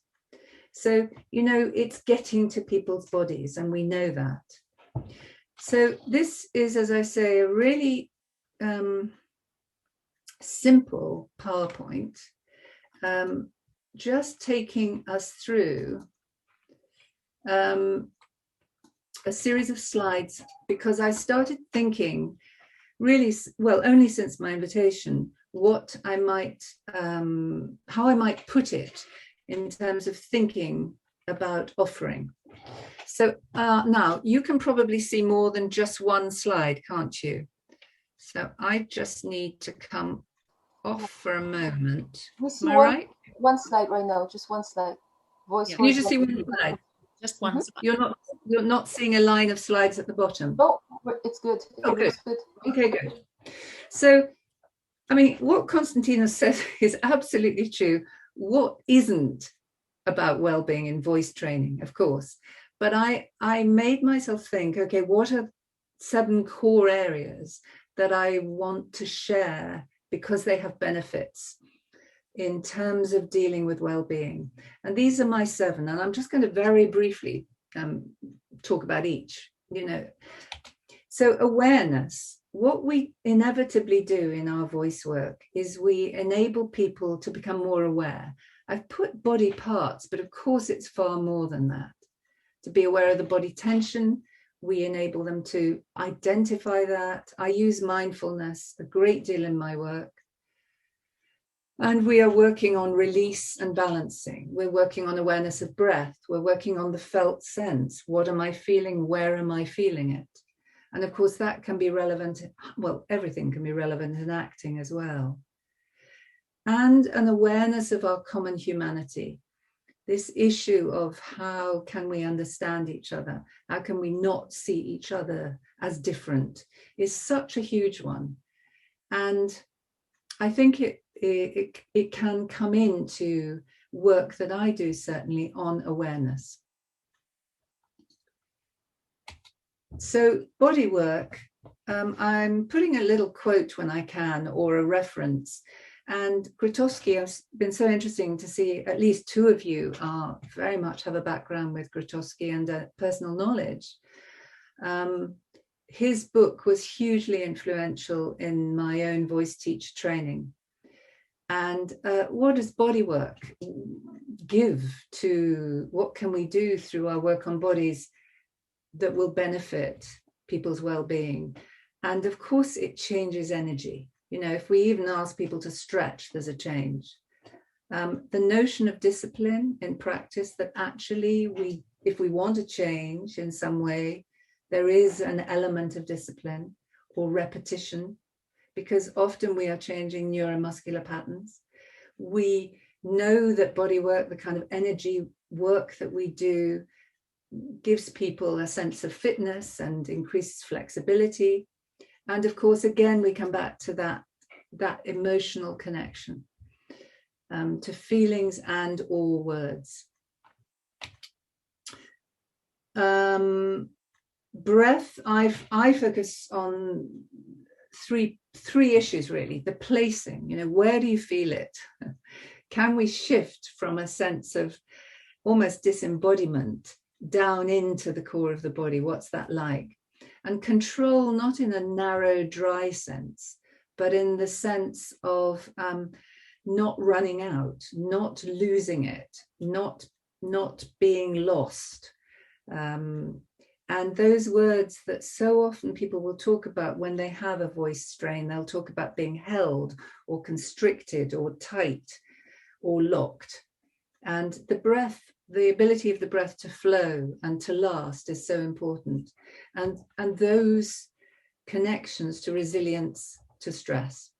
So, it's getting to people's bodies, and we know that. So this is, as I say, a really simple PowerPoint, just taking us through a series of slides because I started thinking really, well, only since my invitation, what I might, how I might put it in terms of thinking about offering. So now you can probably see more than just one slide, can't you? So I just need to come off for a moment.
We see
Am I right?
one slide right now, just one slide. Voice.
Yeah.
Can you just see one slide?
Just one.
You're not seeing a line of slides at the bottom.
No, it's good.
Oh, good.
Good.
Okay, good. So, I mean, what Konstantinos says is absolutely true. What isn't about well-being in voice training, of course, but I made myself think, okay, what are 7 core areas that I want to share because they have benefits in terms of dealing with well-being? And these are my 7, and I'm just going to very briefly talk about each, you know. So awareness, what we inevitably do in our voice work is we enable people to become more aware. I've put body parts, but of course it's far more than that. To be aware of the body tension, we enable them to identify that. I use mindfulness a great deal in my work. And we are working on release and balancing. We're working on awareness of breath. We're working on the felt sense. What am I feeling? Where am I feeling it? And of course, that can be relevant. Well, everything can be relevant in acting as well. And an awareness of our common humanity. This issue of how can we understand each other? How can we not see each other as different is such a huge one. And I think it can come into work that I do, certainly, on awareness. So body work, I'm putting a little quote when I can, or a reference. And Grotowski, has been so interesting to see at least 2 of you are very much have a background with Grotowski and personal knowledge. His book was hugely influential in my own voice teacher training. And what does body work give to, what can we do through our work on bodies that will benefit people's well-being? And of course, it changes energy. You know, if we even ask people to stretch, there's a change. The notion of discipline in practice, that actually if we want to change in some way, there is an element of discipline or repetition, because often we are changing neuromuscular patterns. We know that body work, the kind of energy work that we do, gives people a sense of fitness and increases flexibility. And of course, again, we come back to that emotional connection to feelings and or words. Breath, I focus on three issues really. The placing, you know, where do you feel it? Can we shift from a sense of almost disembodiment down into the core of the body? What's that like? And control, not in a narrow, dry sense, but in the sense of not running out, not losing it, not being lost. And those words that so often people will talk about when they have a voice strain, they'll talk about being held or constricted or tight or locked. And the breath, the ability of the breath to flow and to last is so important. And those connections to resilience to stress.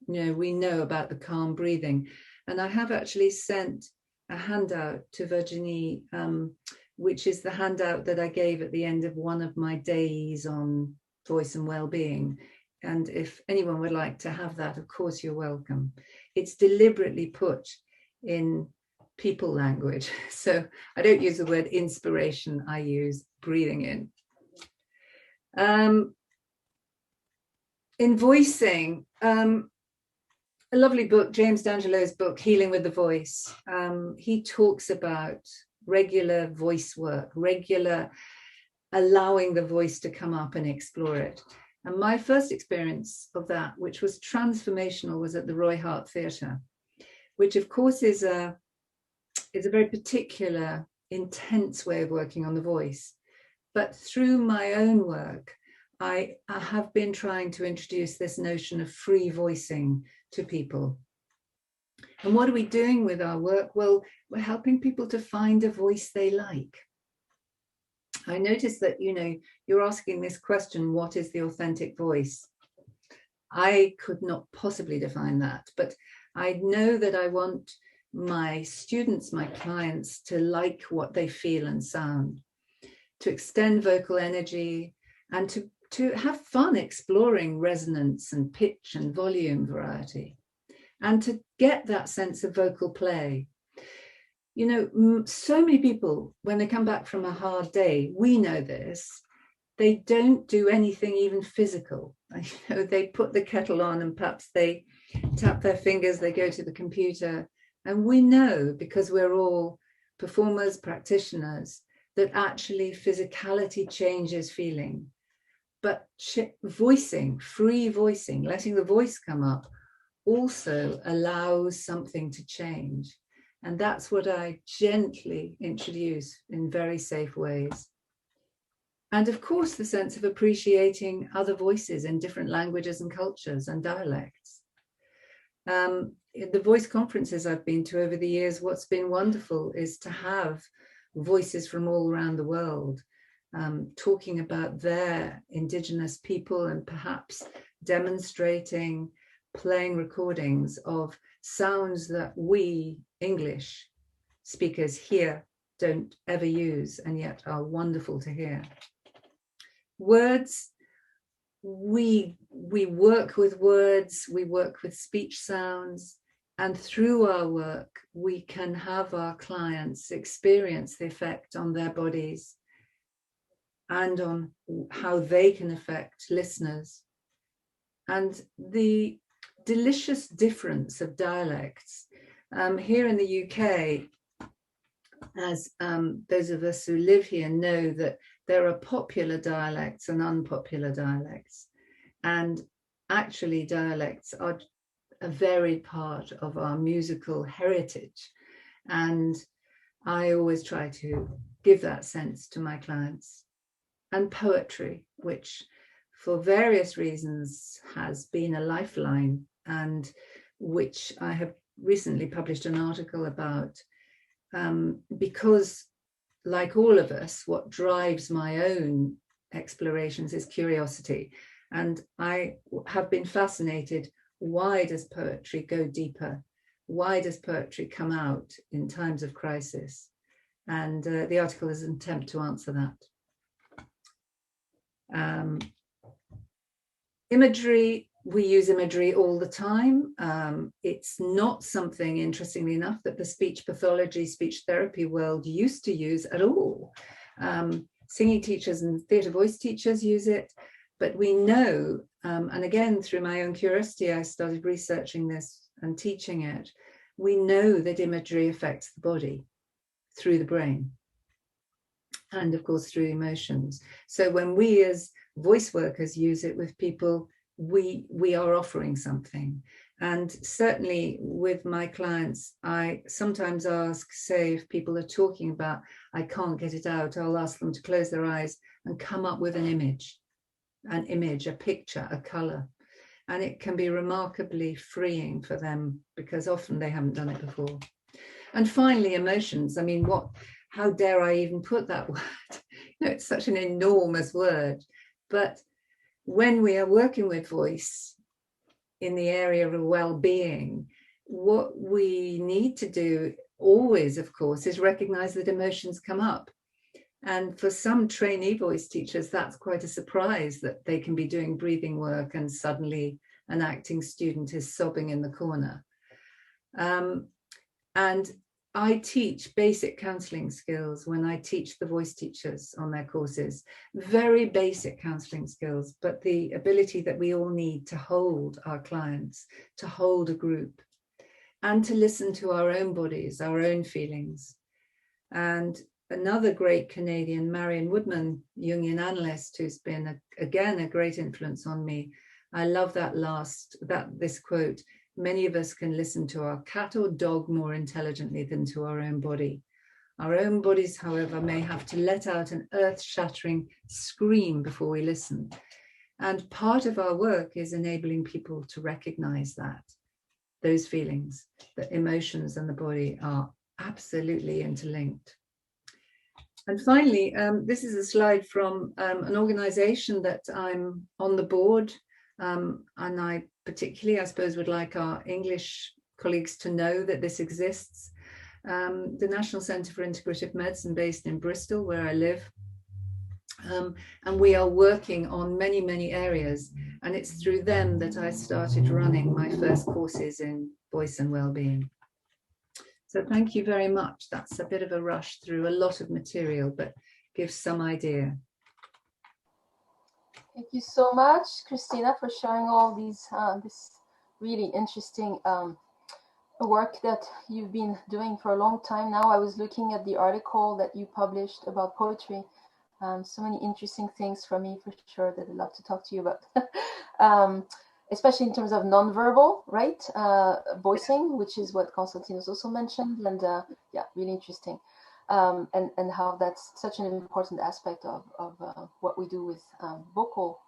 You know, we know about the calm breathing. And I have actually sent a handout to Virginie, which is the handout that I gave at the end of one of my days on voice and well-being. And if anyone would like to have that, of course, you're welcome. It's deliberately put in people language. So I don't use the word inspiration, I use breathing in. In voicing, a lovely book, James D'Angelo's book, Healing with the Voice. He talks about regular voice work, regular allowing the voice to come up and explore it. And my first experience of that, which was transformational, was at the Roy Hart Theatre, which of course is a very particular intense way of working on the voice. But through my own work, I have been trying to introduce this notion of free voicing to people. And what are we doing with our work? Well, we're helping people to find a voice they like. I noticed that, you know, you're asking this question, what is the authentic voice? I could not possibly define that, but I know that I want my students, my clients, to like what they feel and sound, to extend vocal energy, and to have fun exploring resonance and pitch and volume variety, and to get that sense of vocal play. You know, so many people, when they come back from a hard day, we know this, they don't do anything even physical. You know, they put the kettle on and perhaps they tap their fingers, they go to the computer. And we know, because we're all performers, practitioners, that actually physicality changes feeling. But voicing, free voicing, letting the voice come up, also allows something to change. And that's what I gently introduce in very safe ways. And of course, the sense of appreciating other voices in different languages and cultures and dialects. In the voice conferences I've been to over the years, what's been wonderful is to have voices from all around the world talking about their indigenous people and perhaps demonstrating, playing recordings of sounds that we English speakers here don't ever use and yet are wonderful to hear. Words, we work with words, we work with speech sounds, and through our work, we can have our clients experience the effect on their bodies and on how they can affect listeners. And the delicious difference of dialects. Here in the UK, as those of us who live here know, that there are popular dialects and unpopular dialects. And actually dialects are a varied part of our musical heritage. And I always try to give that sense to my clients. And poetry, which for various reasons has been a lifeline, and which I have recently published an article about, because like all of us, what drives my own explorations is curiosity. And I have been fascinated, why does poetry go deeper? Why does poetry come out in times of crisis? And the article is an attempt to answer that. Imagery, we use imagery all the time. It's not something, interestingly enough, that the speech pathology, speech therapy world used to use at all. Singing teachers and theatre voice teachers use it, but we know, and again, through my own curiosity, I started researching this and teaching it. We know that imagery affects the body through the brain, and of course through emotions. So when we as voice workers use it with people, we are offering something. And certainly with my clients, I sometimes ask, say, if people are talking about, I can't get it out, I'll ask them to close their eyes and come up with an image, a picture, a color. And it can be remarkably freeing for them, because often they haven't done it before. And finally, emotions. I mean, how dare I even put that word? You know, it's such an enormous word. But when we are working with voice in the area of well-being, what we need to do always, of course, is recognize that emotions come up. And for some trainee voice teachers, that's quite a surprise that they can be doing breathing work and suddenly an acting student is sobbing in the corner. And I teach basic counselling skills when I teach the voice teachers on their courses, very basic counselling skills, but the ability that we all need to hold our clients, to hold a group, and to listen to our own bodies, our own feelings. And another great Canadian, Marion Woodman, Jungian analyst, who's been, again, a great influence on me. I love this quote, many of us can listen to our cat or dog more intelligently than to our own body. Our own bodies, however, may have to let out an earth-shattering scream before we listen. And part of our work is enabling people to recognize that, those feelings, that emotions and the body are absolutely interlinked. And finally, this is a slide from an organization that I'm on the board, and I particularly, I suppose, would like our English colleagues to know that this exists. The National Centre for Integrative Medicine, based in Bristol, where I live. And we are working on many, many areas. And it's through them that I started running my first courses in voice and well-being. So thank you very much. That's a bit of a rush through a lot of material, but gives some idea.
Thank you so much, Christina, for sharing all these this really interesting work that you've been doing for a long time now. I was looking at the article that you published about poetry. So many interesting things for me, for sure, that I'd love to talk to you about. Especially in terms of nonverbal, right? Voicing, which is what Konstantinos also mentioned. And yeah, really interesting. And how that's such an important aspect of what we do with vocal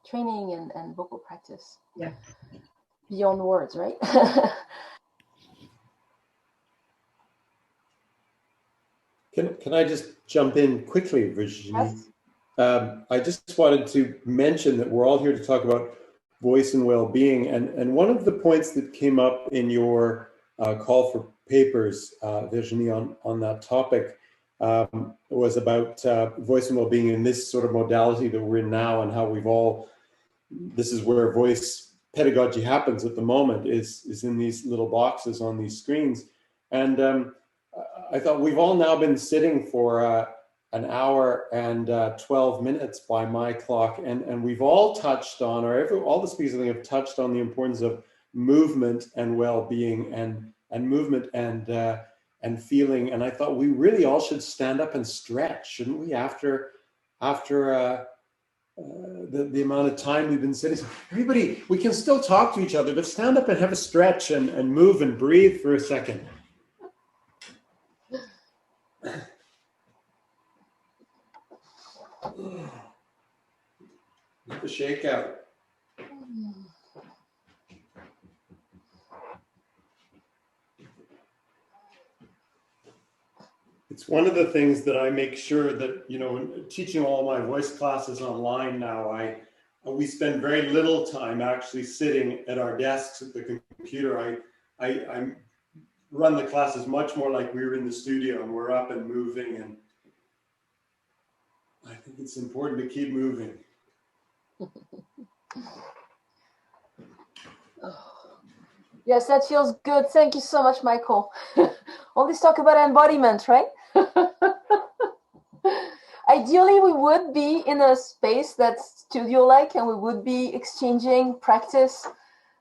training and vocal practice.
Yeah.
Beyond words, right?
Can I just jump in quickly, Virginie?
Yes.
I just wanted to mention that we're all here to talk about voice and well-being. And one of the points that came up in your call for papers, Virginie, on that topic was about voice and well-being in this sort of modality that we're in now, and how we've all, this is where voice pedagogy happens at the moment, is in these little boxes on these screens. And I thought we've all now been sitting for an hour and 12 minutes by my clock, and we've all touched on, or all the speakers I think have touched on the importance of movement and well-being, and movement and feeling. And I thought we really all should stand up and stretch, shouldn't we? After the amount of time we've been sitting. So everybody, we can still talk to each other, but stand up and have a stretch and move and breathe for a second. The shakeout. It's one of the things that I make sure that, you know, when teaching all my voice classes online now, we spend very little time actually sitting at our desks at the computer. I run the classes much more like we were in the studio, and we're up and moving, and I think it's important to keep moving.
Yes, that feels good. Thank you so much, Michael. All this talk about embodiment, right? Ideally, we would be in a space that's studio-like, and we would be exchanging practice,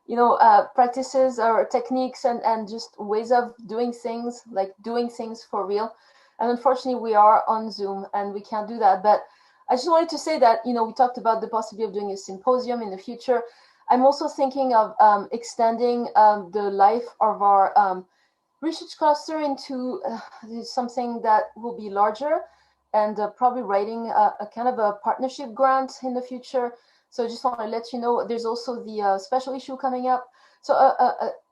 you know, practices or techniques and just ways of doing things, like doing things for real. And unfortunately, we are on Zoom and we can't do that. But I just wanted to say that, you know, we talked about the possibility of doing a symposium in the future. I'm also thinking of extending the life of our research cluster into something that will be larger, and probably writing a kind of a partnership grant in the future. So I just want to let you know, there's also the special issue coming up. So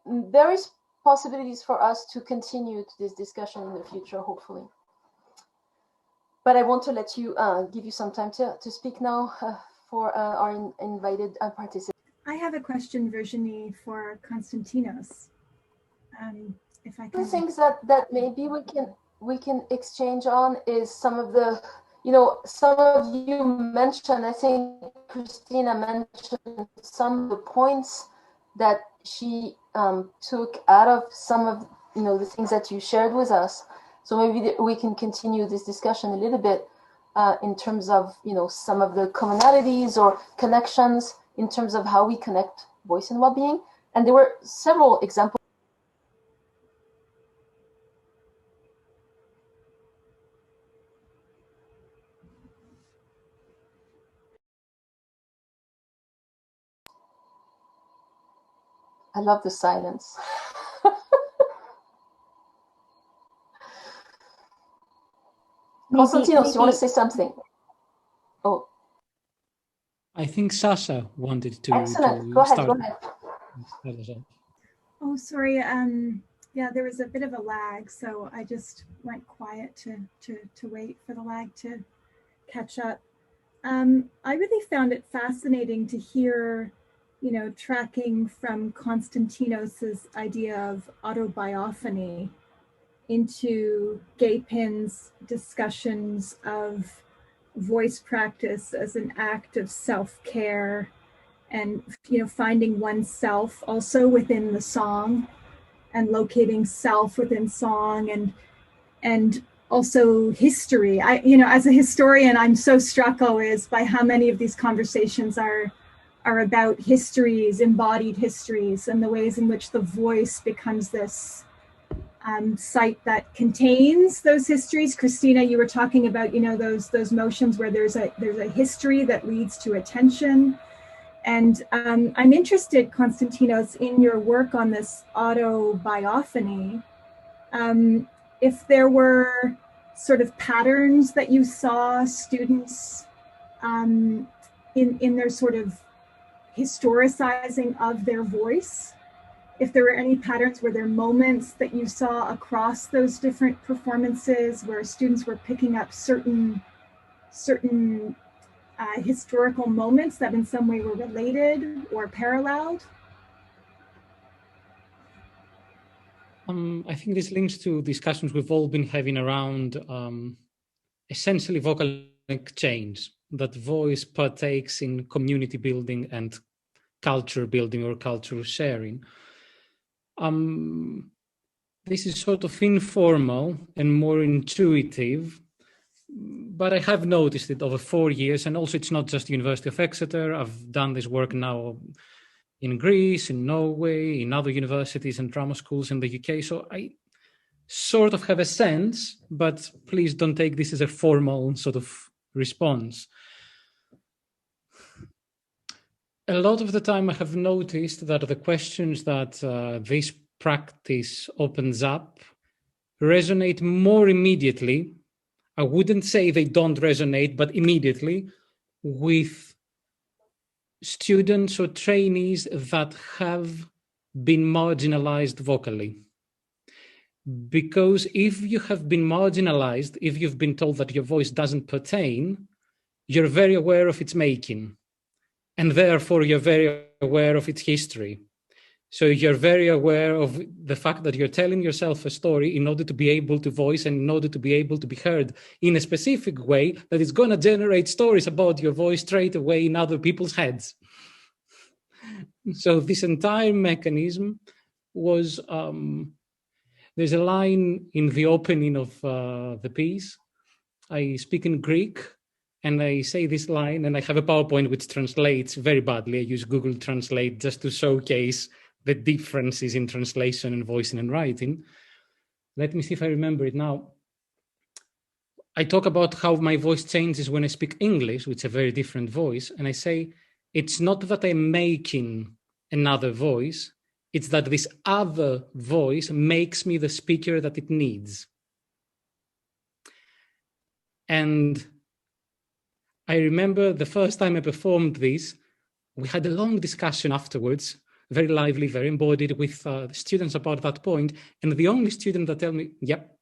there is possibilities for us to continue this discussion in the future, hopefully. But I want to let you give you some time to speak now for our invited participants.
I have a question, Virginie, for Konstantinos. If I can.
The things that maybe we can exchange on is some of the, you know, some of you mentioned, I think Christina mentioned some of the points that she took out of some of, you know, the things that you shared with us. So maybe we can continue this discussion a little bit in terms of, you know, some of the commonalities or connections in terms of how we connect voice and well-being. And there were several examples. I love the silence. Konstantinos, you want to say something? Oh,
I think Sasha wanted to,
excellent.
to
Go ahead,
start.
go ahead.
Start us off.
Oh, sorry. Yeah, there was a bit of a lag, so I just went quiet to wait for the lag to catch up. I really found it fascinating to hear, tracking from Konstantinos's idea of autobiophony into Gapin's discussions of voice practice as an act of self-care and, finding oneself also within the song and locating self within song and also history. As a historian, I'm so struck always by how many of these conversations are about histories, embodied histories, and the ways in which the voice becomes this site that contains those histories. Christina, you were talking about, those motions where there's a history that leads to attention. And I'm interested, Konstantinos, in your work on this autobiophony. If there were sort of patterns that you saw students in their sort of historicizing of their voice, if there were any patterns, were there moments that you saw across those different performances where students were picking up certain historical moments that in some way were related or paralleled?
I think this links to discussions we've all been having around essentially vocal exchange, that voice partakes in community building and culture building or cultural sharing. This is sort of informal and more intuitive, but I have noticed it over 4 years, and also it's not just University of Exeter. I've done this work now in Greece, in Norway, in other universities and drama schools in the UK. So I sort of have a sense, but please don't take this as a formal sort of response. A lot of the time I have noticed that the questions that this practice opens up resonate more immediately. I wouldn't say they don't resonate, but immediately with students or trainees that have been marginalized vocally. Because if you have been marginalized, if you've been told that your voice doesn't pertain, you're very aware of its making. And therefore, you're very aware of its history. So you're very aware of the fact that you're telling yourself a story in order to be able to voice and in order to be able to be heard in a specific way that is going to generate stories about your voice straight away in other people's heads. So this entire mechanism was, there's a line in the opening of the piece. I speak in Greek and I say this line, and I have a PowerPoint which translates very badly. I use Google Translate just to showcase the differences in translation and voicing and writing. Let me see if I remember it now. I talk about how my voice changes when I speak English, which is a very different voice. And I say, it's not that I'm making another voice, it's that this other voice makes me the speaker that it needs. And I remember the first time I performed this, we had a long discussion afterwards, very lively, very embodied with students about that point. And the only student that told me, yep,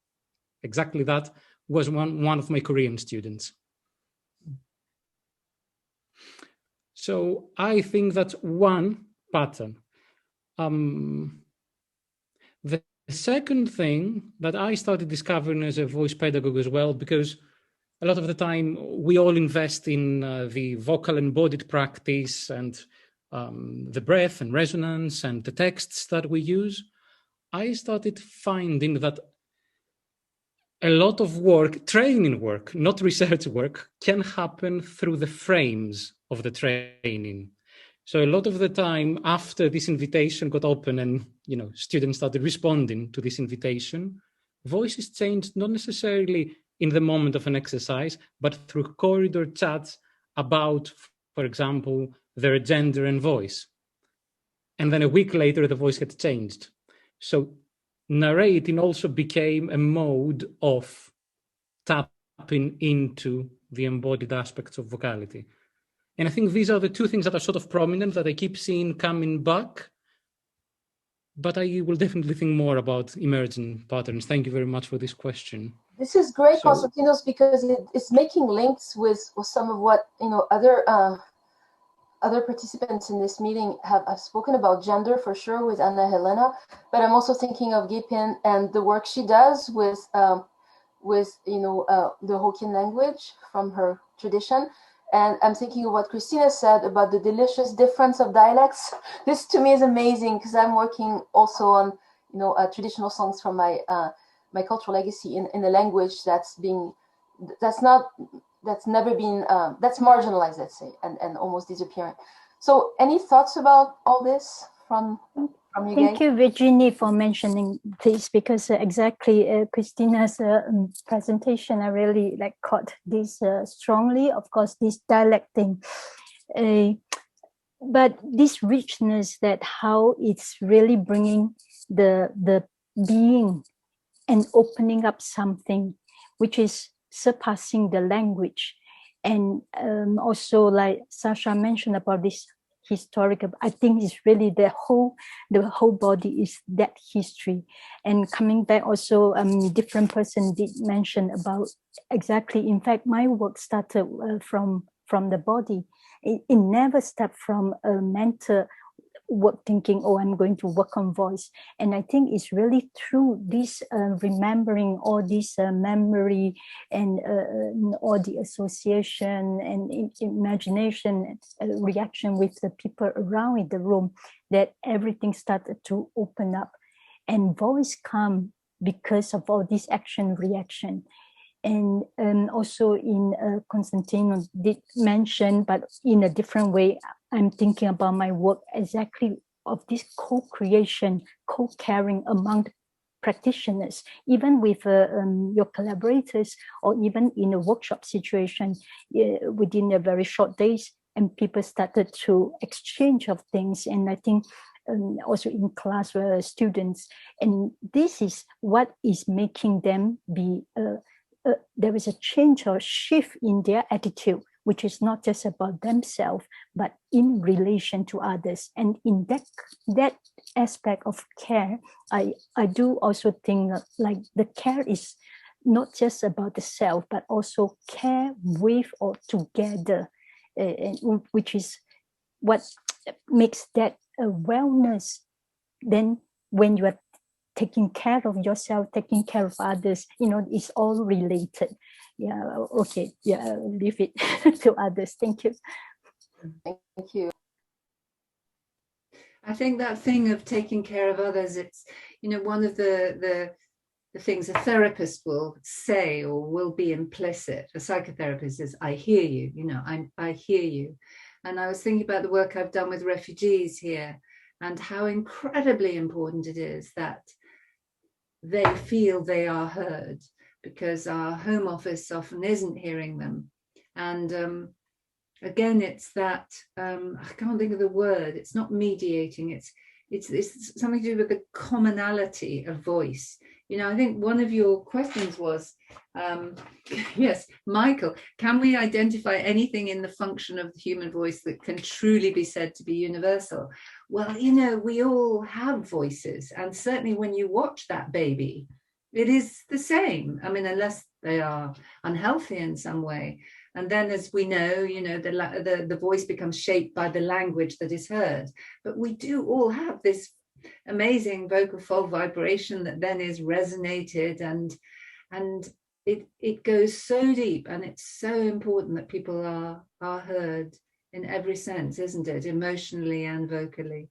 exactly that, was one of my Korean students. So I think that's one pattern. The second thing that I started discovering as a voice pedagogue as well, because a lot of the time we all invest in the vocal embodied practice and the breath and resonance and the texts that we use. I started finding that a lot of work, training work, not research work, can happen through the frames of the training. So a lot of the time after this invitation got open and students started responding to this invitation, voices changed not necessarily in the moment of an exercise, but through corridor chats about, for example, their gender and voice. And then a week later, the voice had changed. So narrating also became a mode of tapping tapping into the embodied aspects of vocality. And I think these are the two things that are sort of prominent that I keep seeing coming back. But I will definitely think more about emerging patterns. Thank you very much for this question.
This is great, Konstantinos, because it's making links with some of what other participants in this meeting have spoken about. Gender for sure with Anna Helena, but I'm also thinking of Gipin and the work she does with the Hokkien language from her tradition. And I'm thinking of what Christina said about the delicious difference of dialects. This to me is amazing because I'm working also on traditional songs from my my cultural legacy in a language that's never been that's marginalized, let's say, and almost disappearing. So any thoughts about all this from you guys?
Thank you, Virginie, for mentioning this, because exactly Christina's presentation, I really caught this strongly. Of course, this dialect thing, but this richness, that how it's really bringing the being and opening up something which is surpassing the language. And also, like Sasha mentioned about this historical, I think it's really the whole body is that history. And coming back also, different person did mention about exactly, in fact, my work started from the body. It never started from a mental work thinking, oh, I'm going to work on voice. And I think it's really through this remembering all this memory and all the association and imagination reaction with the people around in the room, that everything started to open up. And voice come because of all this action reaction. And also in Konstantinos did mention, but in a different way, I'm thinking about my work exactly of this co-creation, co-caring among practitioners, even with your collaborators, or even in a workshop situation within a very short days, and people started to exchange of things. And I think also in class students, and this is what is making them be there is a change or shift in their attitude, which is not just about themselves, but in relation to others. And in that aspect of care, I do also think like the care is not just about the self, but also care with or together, which is what makes that a wellness. Then when you are taking care of yourself, taking care of others, it's all related. Yeah, okay. Yeah, leave it to others. Thank you.
Thank you.
I think that thing of taking care of others, it's, one of the things a therapist will say or will be implicit, a psychotherapist, is, I hear you, I hear you. And I was thinking about the work I've done with refugees here and how incredibly important it is that they feel they are heard, because our Home Office often isn't hearing them. And again, it's that, I can't think of the word, it's not mediating, it's something to do with the commonality of voice. I think one of your questions was, yes, Michael, can we identify anything in the function of the human voice that can truly be said to be universal? Well, we all have voices, and certainly when you watch that baby, it is the same. I mean, unless they are unhealthy in some way. And then, as we know, the voice becomes shaped by the language that is heard. But we do all have this amazing vocal fold vibration that then is resonated, and it goes so deep, and it's so important that people are heard in every sense, isn't it? Emotionally and vocally.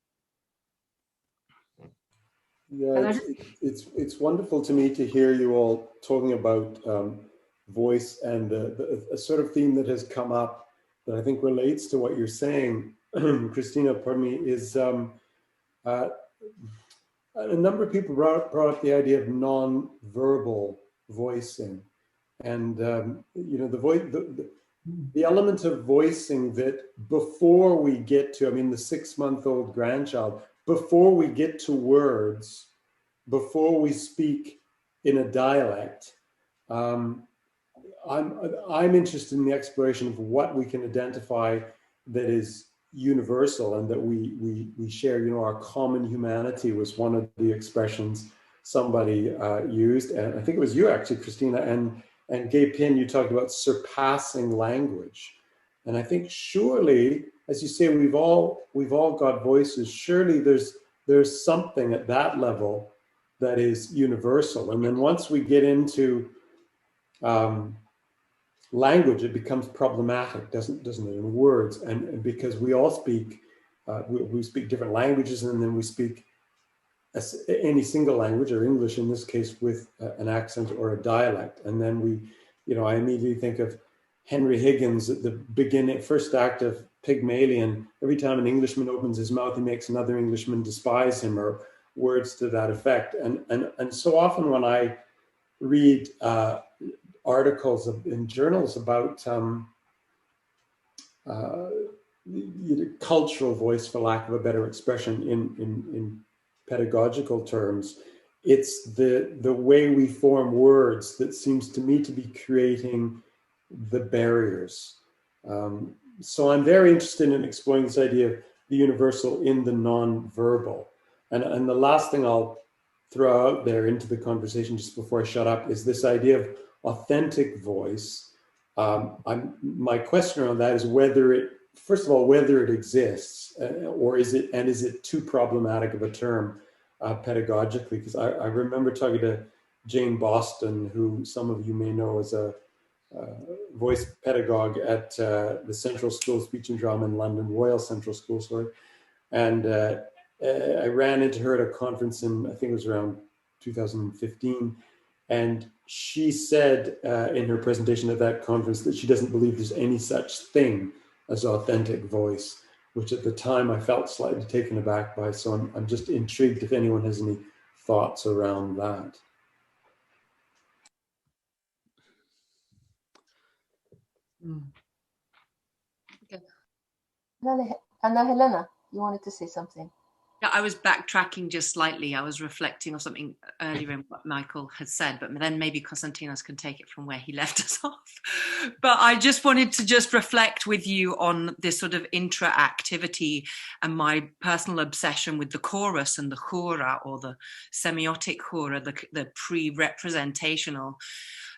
Yeah, it's wonderful to me to hear you all talking about voice, and a sort of theme that has come up that I think relates to what you're saying, Christina, pardon me, is a number of people brought up the idea of non-verbal voicing, and the element of voicing that before we get to, the 6-month-old grandchild, before we get to words, before we speak in a dialect, I'm interested in the exploration of what we can identify that is universal and that we share. You know, our common humanity was one of the expressions somebody used, and I think it was you actually, Christina, and Gay Pin. You talked about surpassing language, and I think surely, as you say, we've all got voices. Surely there's something at that level that is universal, and then once we get into language, it becomes problematic, doesn't it, in words, and because we all speak, we speak different languages, and then we speak any single language, or English in this case, with an accent or a dialect, and then we, you know, I immediately think of Henry Higgins at the beginning, first act of Pygmalion. Every time an Englishman opens his mouth, he makes another Englishman despise him, or words to that effect. And so often when I read articles in journals about cultural voice, for lack of a better expression, in pedagogical terms, it's the way we form words that seems to me to be creating the barriers. So I'm very interested in exploring this idea of the universal in the non-verbal. And the last thing I'll throw out there into the conversation just before I shut up is this idea of authentic voice. My question on that is whether it, first of all, whether it exists, or is it too problematic of a term pedagogically? Because I remember talking to Jane Boston, who some of you may know as a voice pedagogue at the Central School of Speech and Drama in London, Royal Central School, sorry. And I ran into her at a conference in, I think it was around 2015. And she said in her presentation at that conference that she doesn't believe there's any such thing as authentic voice, which at the time I felt slightly taken aback by. So I'm just intrigued if anyone has any thoughts around that.
Okay.
Anna Helena, you wanted to say something?
Yeah, I was backtracking just slightly. I was reflecting on something earlier in what Michael had said, but then maybe Konstantinos can take it from where he left us off. But I just wanted to just reflect with you on this sort of intra-activity and my personal obsession with the chorus and the chora, or the semiotic chora, the pre-representational,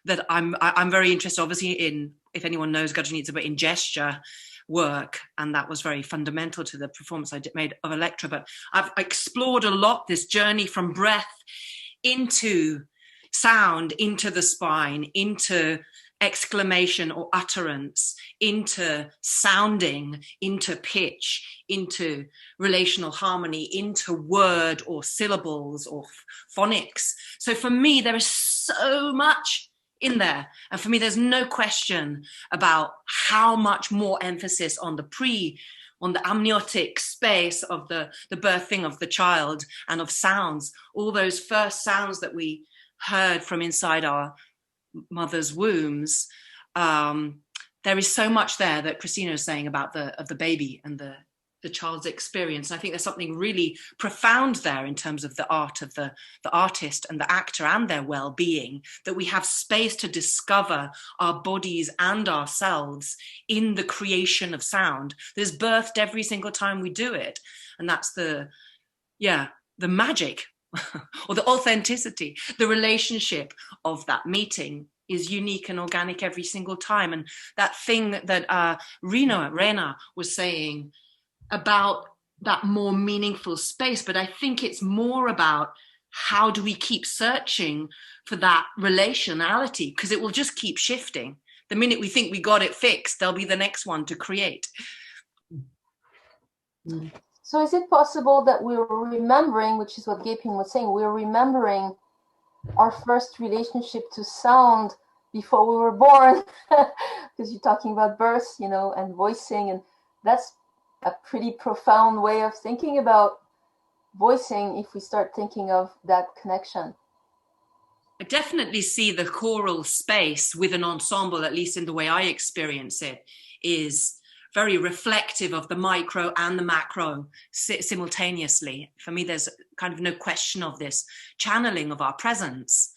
that I'm very interested, obviously, in, if anyone knows Gajanitsa, but in gesture work, and that was very fundamental to the performance I made of Electra. But I've explored a lot this journey from breath into sound, into the spine, into exclamation or utterance, into sounding, into pitch, into relational harmony, into word or syllables or phonics. So for me, there is so much in there. And for me, there's no question about how much more emphasis on the amniotic space of the birthing of the child and of sounds, all those first sounds that we heard from inside our mother's wombs. There is so much there that Christina is saying about the baby and the child's experience. And I think there's something really profound there in terms of the art of the artist and the actor and their well-being, that we have space to discover our bodies and ourselves in the creation of sound that is birthed every single time we do it. And that's the magic or the authenticity, the relationship of that meeting is unique and organic every single time. And that thing that Rena was saying about that more meaningful space, but I think it's more about how do we keep searching for that relationality, because it will just keep shifting. The minute we think we got it fixed, there'll be the next one to create.
So is it possible that we're remembering, which is what Gaping was saying, we're remembering our first relationship to sound before we were born? Because you're talking about birth, you know, and voicing, and that's a pretty profound way of thinking about voicing if we start thinking of that connection.
I definitely see the choral space with an ensemble, at least in the way I experience it, is very reflective of the micro and the macro simultaneously. For me, there's kind of no question of this channeling of our presence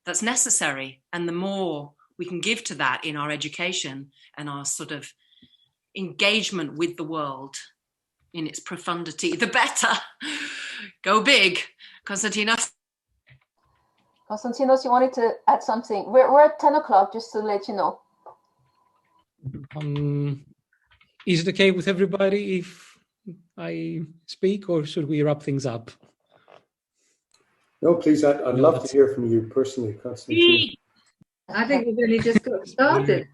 that's necessary. And the more we can give to that in our education and our sort of engagement with the world in its profundity, the better. Go big, Konstantinos.
Konstantinos, you wanted to add something. We're at 10 o'clock, just to let you know.
Is it okay with everybody if I speak, or should we wrap things up?
No, please, I'd love to hear from you personally, Konstantinos.
I think we've only just got started.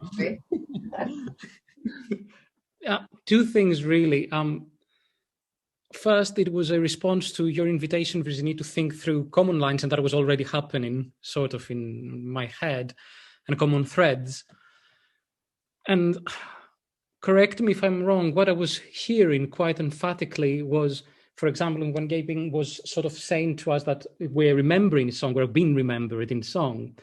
Two things really. First, it was a response to your invitation, Virginie, to think through common lines, and that was already happening sort of in my head, and common threads. And correct me if I'm wrong, what I was hearing quite emphatically was, for example, when Gaping was sort of saying to us that we're remembering a song, we're being remembered in song.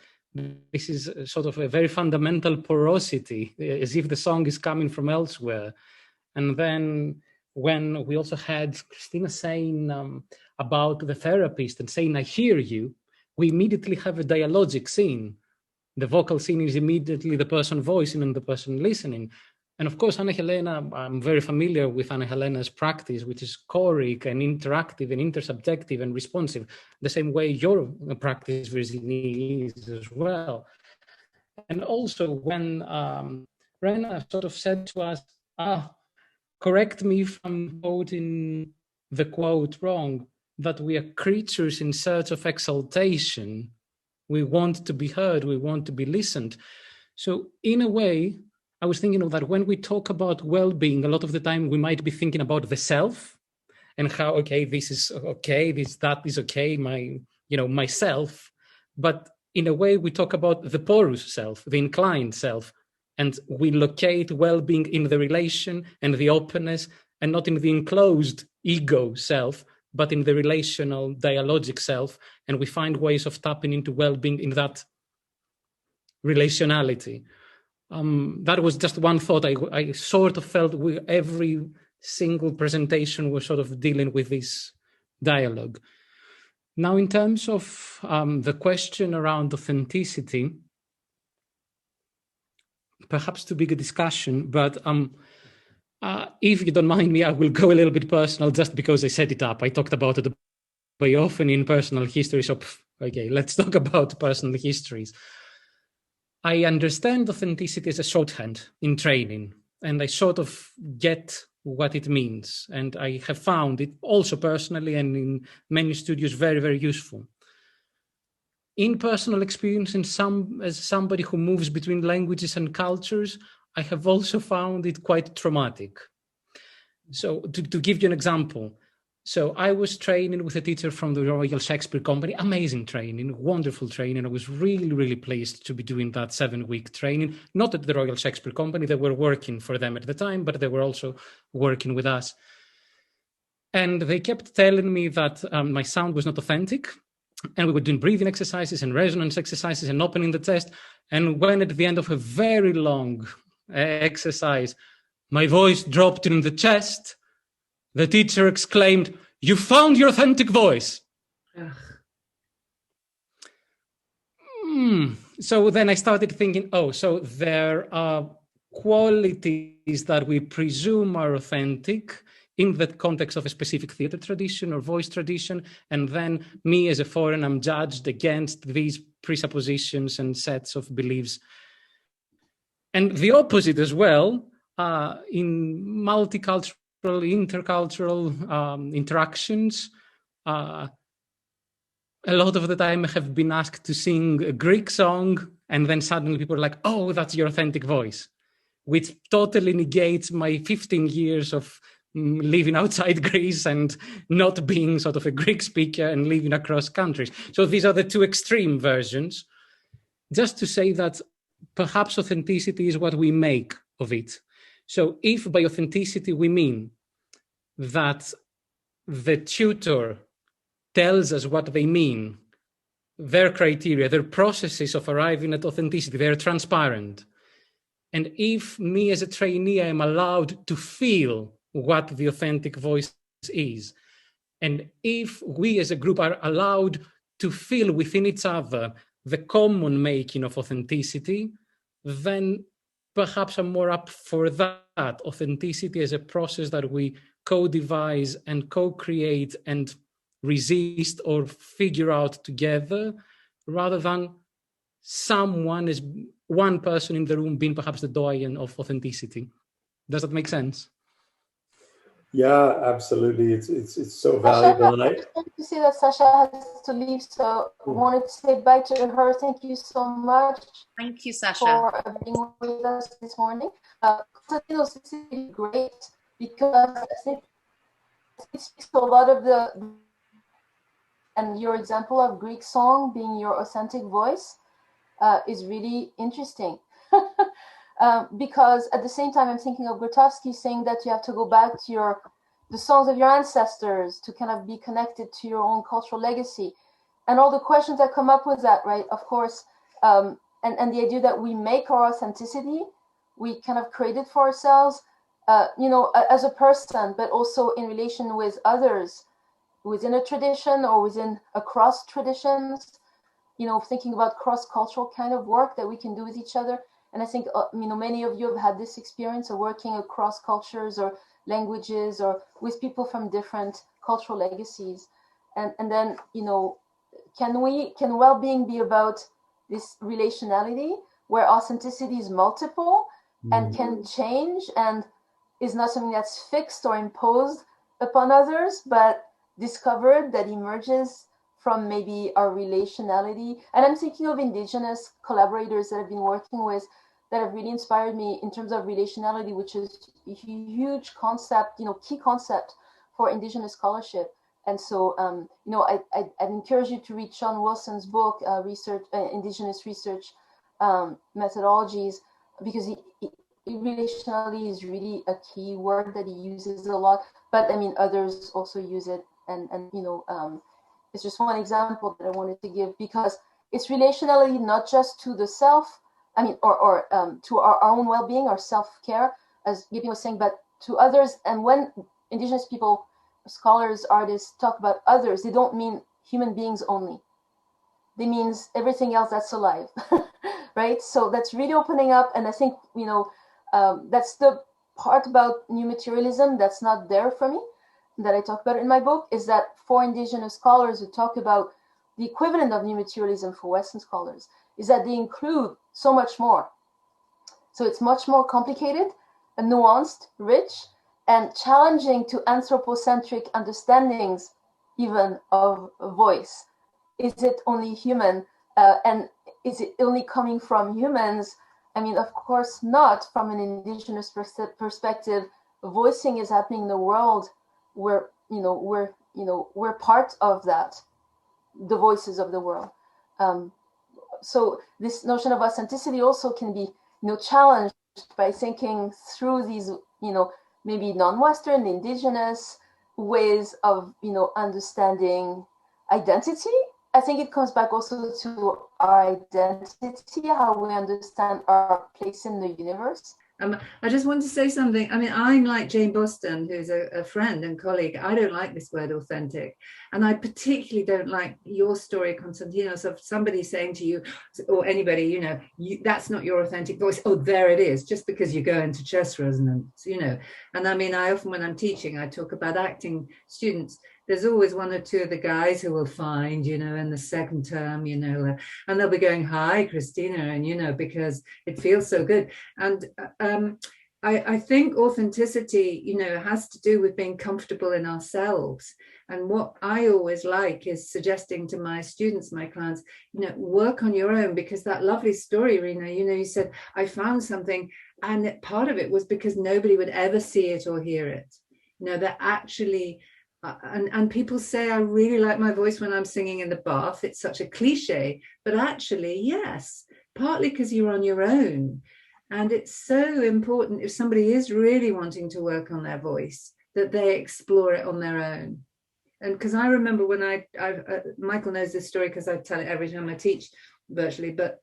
This is sort of a very fundamental porosity, as if the song is coming from elsewhere. And then when we also had Christina saying about the therapist and saying, I hear you, we immediately have a dialogic scene. The vocal scene is immediately the person voicing and the person listening. And of course, Anna Helena, I'm very familiar with Anna Helena's practice, which is choric and interactive and intersubjective and responsive, the same way your practice, Virginie, is as well. And also when Rena sort of said to us, correct me if I'm quoting the quote wrong, that we are creatures in search of exaltation. We want to be heard, we want to be listened. So in a way, I was thinking of that when we talk about well-being, a lot of the time we might be thinking about the self and how, okay, this is okay, that is okay, myself. But in a way, we talk about the porous self, the inclined self, and we locate well-being in the relation and the openness, and not in the enclosed ego self, but in the relational dialogic self. And we find ways of tapping into well-being in that relationality. That was just one thought. I sort of felt every single presentation was sort of dealing with this dialogue. Now, in terms of the question around authenticity, perhaps too big a discussion, but if you don't mind me, I will go a little bit personal just because I set it up. I talked about it very often in personal history, so okay, let's talk about personal histories. I understand authenticity as a shorthand in training, and I sort of get what it means. And I have found it also personally and in many studios very, very useful. In personal experience, as somebody who moves between languages and cultures, I have also found it quite traumatic. So to give you an example, so I was training with a teacher from the Royal Shakespeare Company, amazing training, wonderful training. I was really, really pleased to be doing that 7-week training, not at the Royal Shakespeare Company, they were working for them at the time, but they were also working with us. And they kept telling me that my sound was not authentic. And we were doing breathing exercises and resonance exercises and opening the chest. And when at the end of a very long exercise, my voice dropped in the chest, the teacher exclaimed, "You found your authentic voice." So then I started thinking, so there are qualities that we presume are authentic in the context of a specific theater tradition or voice tradition, and then me as a foreigner, I'm judged against these presuppositions and sets of beliefs. And the opposite as well, in multicultural, intercultural interactions, a lot of the time I have been asked to sing a Greek song, and then suddenly people are like, "Oh, that's your authentic voice," which totally negates my 15 years of living outside Greece and not being sort of a Greek speaker and living across countries. So these are the two extreme versions. Just to say that perhaps authenticity is what we make of it. So if by authenticity we mean that the tutor tells us what they mean, their criteria, their processes of arriving at authenticity, they're transparent. And if me as a trainee, I am allowed to feel what the authentic voice is, and if we as a group are allowed to feel within each other the common making of authenticity, then perhaps I'm more up for that. Authenticity as a process that we co-devise and co-create and resist or figure out together, rather than someone as one person in the room being perhaps the doyen of authenticity. Does that make sense?
Yeah, absolutely. It's so
Sasha,
valuable.
I to see that Sasha has to leave, so I wanted to say bye to her. Thank you so much.
Thank you, Sasha.
For being with us this morning. This is really great because I think it speaks to a lot of and your example of Greek song being your authentic voice is really interesting. Because at the same time, I'm thinking of Grotowski saying that you have to go back to the songs of your ancestors to kind of be connected to your own cultural legacy. And all the questions that come up with that, right? Of course, and the idea that we make our authenticity, we kind of create it for ourselves, as a person, but also in relation with others within a tradition or within across traditions, thinking about cross-cultural kind of work that we can do with each other. And I think, many of you have had this experience of working across cultures or languages or with people from different cultural legacies. And then, can well-being be about this relationality where authenticity is multiple and can change and is not something that's fixed or imposed upon others, but discovered, that emerges from maybe our relationality? And I'm thinking of Indigenous collaborators that I've been working with that have really inspired me in terms of relationality, which is a huge concept, key concept for Indigenous scholarship. And so, I'd encourage you to read Sean Wilson's book, Indigenous Research Methodologies, because relationality is really a key word that he uses a lot. But others also use it, and it's just one example that I wanted to give, because it's relationality not just to the self, or to our own well-being, our self-care, as Gippy was saying, but to others. And when Indigenous people, scholars, artists talk about others, they don't mean human beings only. They means everything else that's alive, right? So that's really opening up. And I think, that's the part about new materialism that's not there for me, that I talk about in my book, is that for Indigenous scholars who talk about the equivalent of new materialism for Western scholars, is that they include so much more. So it's much more complicated and nuanced, rich, and challenging to anthropocentric understandings even of voice. Is it only human? And is it only coming from humans? Of course not. From an Indigenous perspective, voicing is happening in the world where, we're part of that, the voices of the world. So this notion of authenticity also can be, challenged by thinking through these, maybe non-Western, Indigenous ways of, understanding identity. I think it comes back also to our identity, how we understand our place in the universe.
I just want to say something. I'm like Jane Boston, who's a friend and colleague. I don't like this word authentic. And I particularly don't like your story, Konstantinos, of somebody saying to you, or anybody, that's not your authentic voice. Oh, there it is, just because you go into chest resonance, And I often, when I'm teaching, I talk about acting students. There's always one or two of the guys who will find, in the second term, and they'll be going, hi, Christina, and, because it feels so good. And I think authenticity, has to do with being comfortable in ourselves. And what I always like is suggesting to my students, my clients, work on your own, because that lovely story, Rena, you said, I found something, and part of it was because nobody would ever see it or hear it. That actually... And people say, I really like my voice when I'm singing in the bath. It's such a cliche, but actually, yes, partly because you're on your own. And it's so important, if somebody is really wanting to work on their voice, that they explore it on their own. And because I remember when Michael knows this story because I tell it every time I teach virtually, but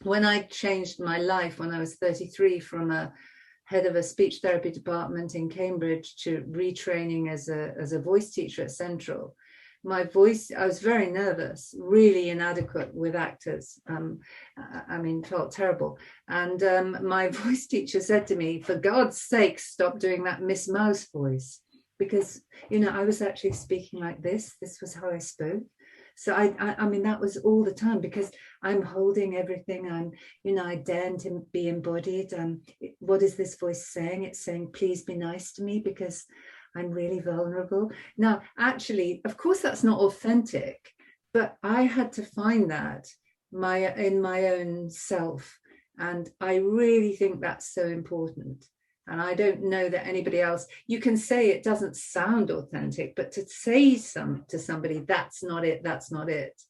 when I changed my life when I was 33 from a head of a speech therapy department in Cambridge to retraining as a voice teacher at Central, my voice, I was very nervous, really inadequate with actors. I mean, felt terrible. And my voice teacher said to me, for God's sake, stop doing that Miss Mouse voice. Because, you know, I was actually speaking like this. This was how I spoke. So I mean, that was all the time, because I'm holding everything. I'm, you know, I daren't be embodied. What is this voice saying? It's saying, please be nice to me because I'm really vulnerable. Now, actually, of course, that's not authentic, but I had to find that in my own self. And I really think that's so important. And I don't know that anybody else, you can say it doesn't sound authentic, but to say to somebody, that's not it,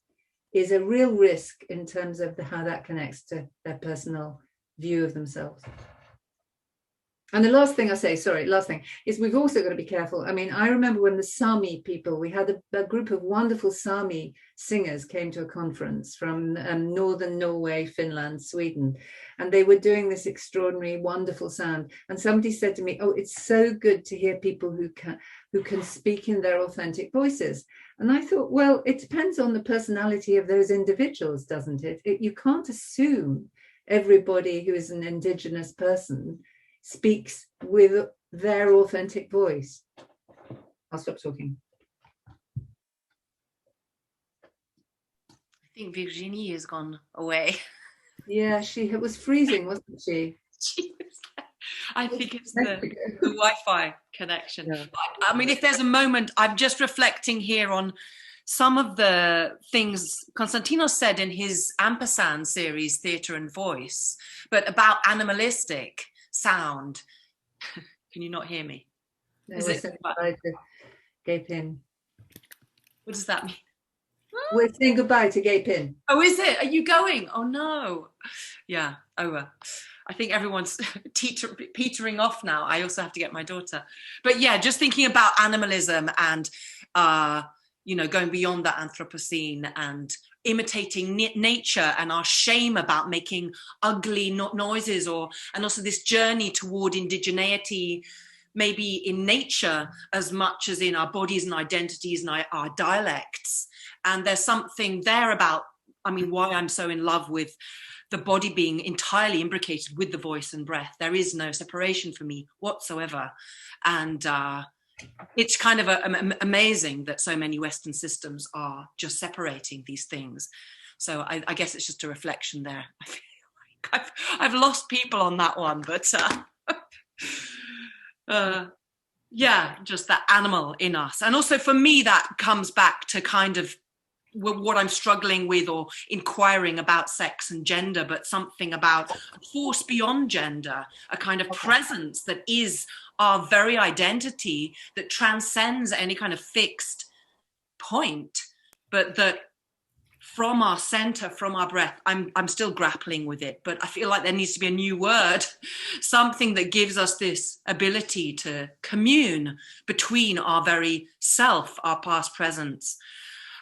is a real risk in terms of how that connects to their personal view of themselves. And the last thing I say, is we've also got to be careful. I mean, I remember when the Sami people, we had a group of wonderful Sami singers came to a conference from northern Norway, Finland, Sweden, and they were doing this extraordinary, wonderful sound. And somebody said to me, oh, it's so good to hear people who can speak in their authentic voices. And I thought, well, it depends on the personality of those individuals, doesn't it? You can't assume everybody who is an Indigenous person speaks with their authentic voice. I'll stop talking.
I think Virginie has gone away.
Yeah, it was freezing, wasn't she?
I think it's the Wi-Fi connection. Yeah. I mean, if there's a moment, I'm just reflecting here on some of the things Konstantinos said in his Ampersand series, Theatre and Voice, but about animalistic sound. Can you not hear me?
No, is it Gay Pin?
What does that mean?
We're saying goodbye to Gay Pin.
Oh, is it? Are you going? Oh no. Yeah, over. I think everyone's petering off now. I also have to get my daughter. But yeah, just thinking about animalism and you know, going beyond that Anthropocene and imitating nature and our shame about making ugly noises, and also this journey toward indigeneity, maybe in nature as much as in our bodies and identities and our dialects. And there's something there about, I mean, why I'm so in love with the body being entirely imbricated with the voice and breath. There is no separation for me whatsoever. And it's kind of amazing that so many Western systems are just separating these things. So I guess it's just a reflection there. I feel like I've lost people on that one, but yeah, just that animal in us. And also for me, that comes back to kind of what I'm struggling with or inquiring about sex and gender, but something about a force beyond gender, a kind of presence that is our very identity, that transcends any kind of fixed point, but that from our center, from our breath, I'm still grappling with it, but I feel like there needs to be a new word, something that gives us this ability to commune between our very self, our past presence.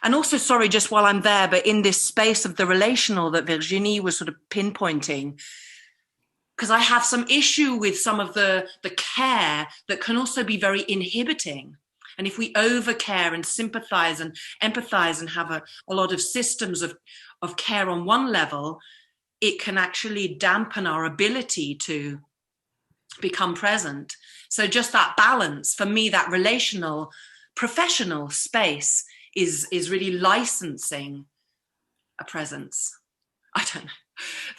And also, sorry, just while I'm there, but in this space of the relational that Virginie was sort of pinpointing, because I have some issue with some of the care that can also be very inhibiting. And if we overcare and sympathize and empathize and have a lot of systems of care on one level, it can actually dampen our ability to become present. So just that balance, for me, that relational, professional space is really licensing a presence. I don't know.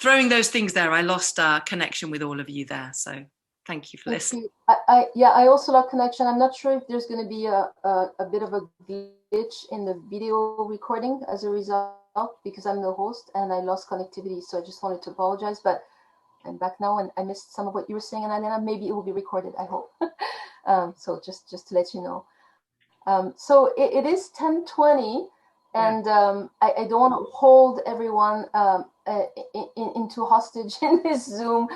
Throwing those things there, I lost connection with all of you there. So thank you for listening.
I also lost connection. I'm not sure if there's going to be a bit of a glitch in the video recording as a result, because I'm the host and I lost connectivity. So I just wanted to apologize, but I'm back now and I missed some of what you were saying. And then maybe it will be recorded, I hope. So just to let you know. So it is 10:20, and I don't want to hold everyone into hostage in this Zoom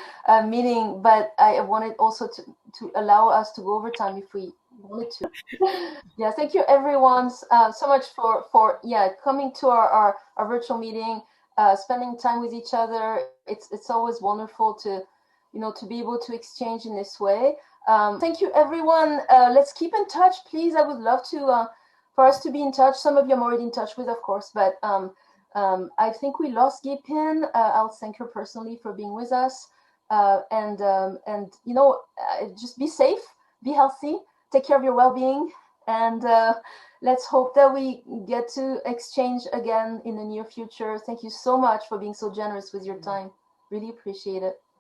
meeting, but I wanted also to allow us to go over time if we wanted to. Yeah, thank you everyone so much for coming to our virtual meeting, spending time with each other. It's always wonderful to be able to exchange in this way. Thank you, everyone. Let's keep in touch, please. I would love to for us to be in touch. Some of you I'm already in touch with, of course, but I think we lost Gipin. I'll thank her personally for being with us. And you know, just be safe, be healthy, take care of your well-being, and let's hope that we get to exchange again in the near future. Thank you so much for being so generous with your time. Really appreciate it.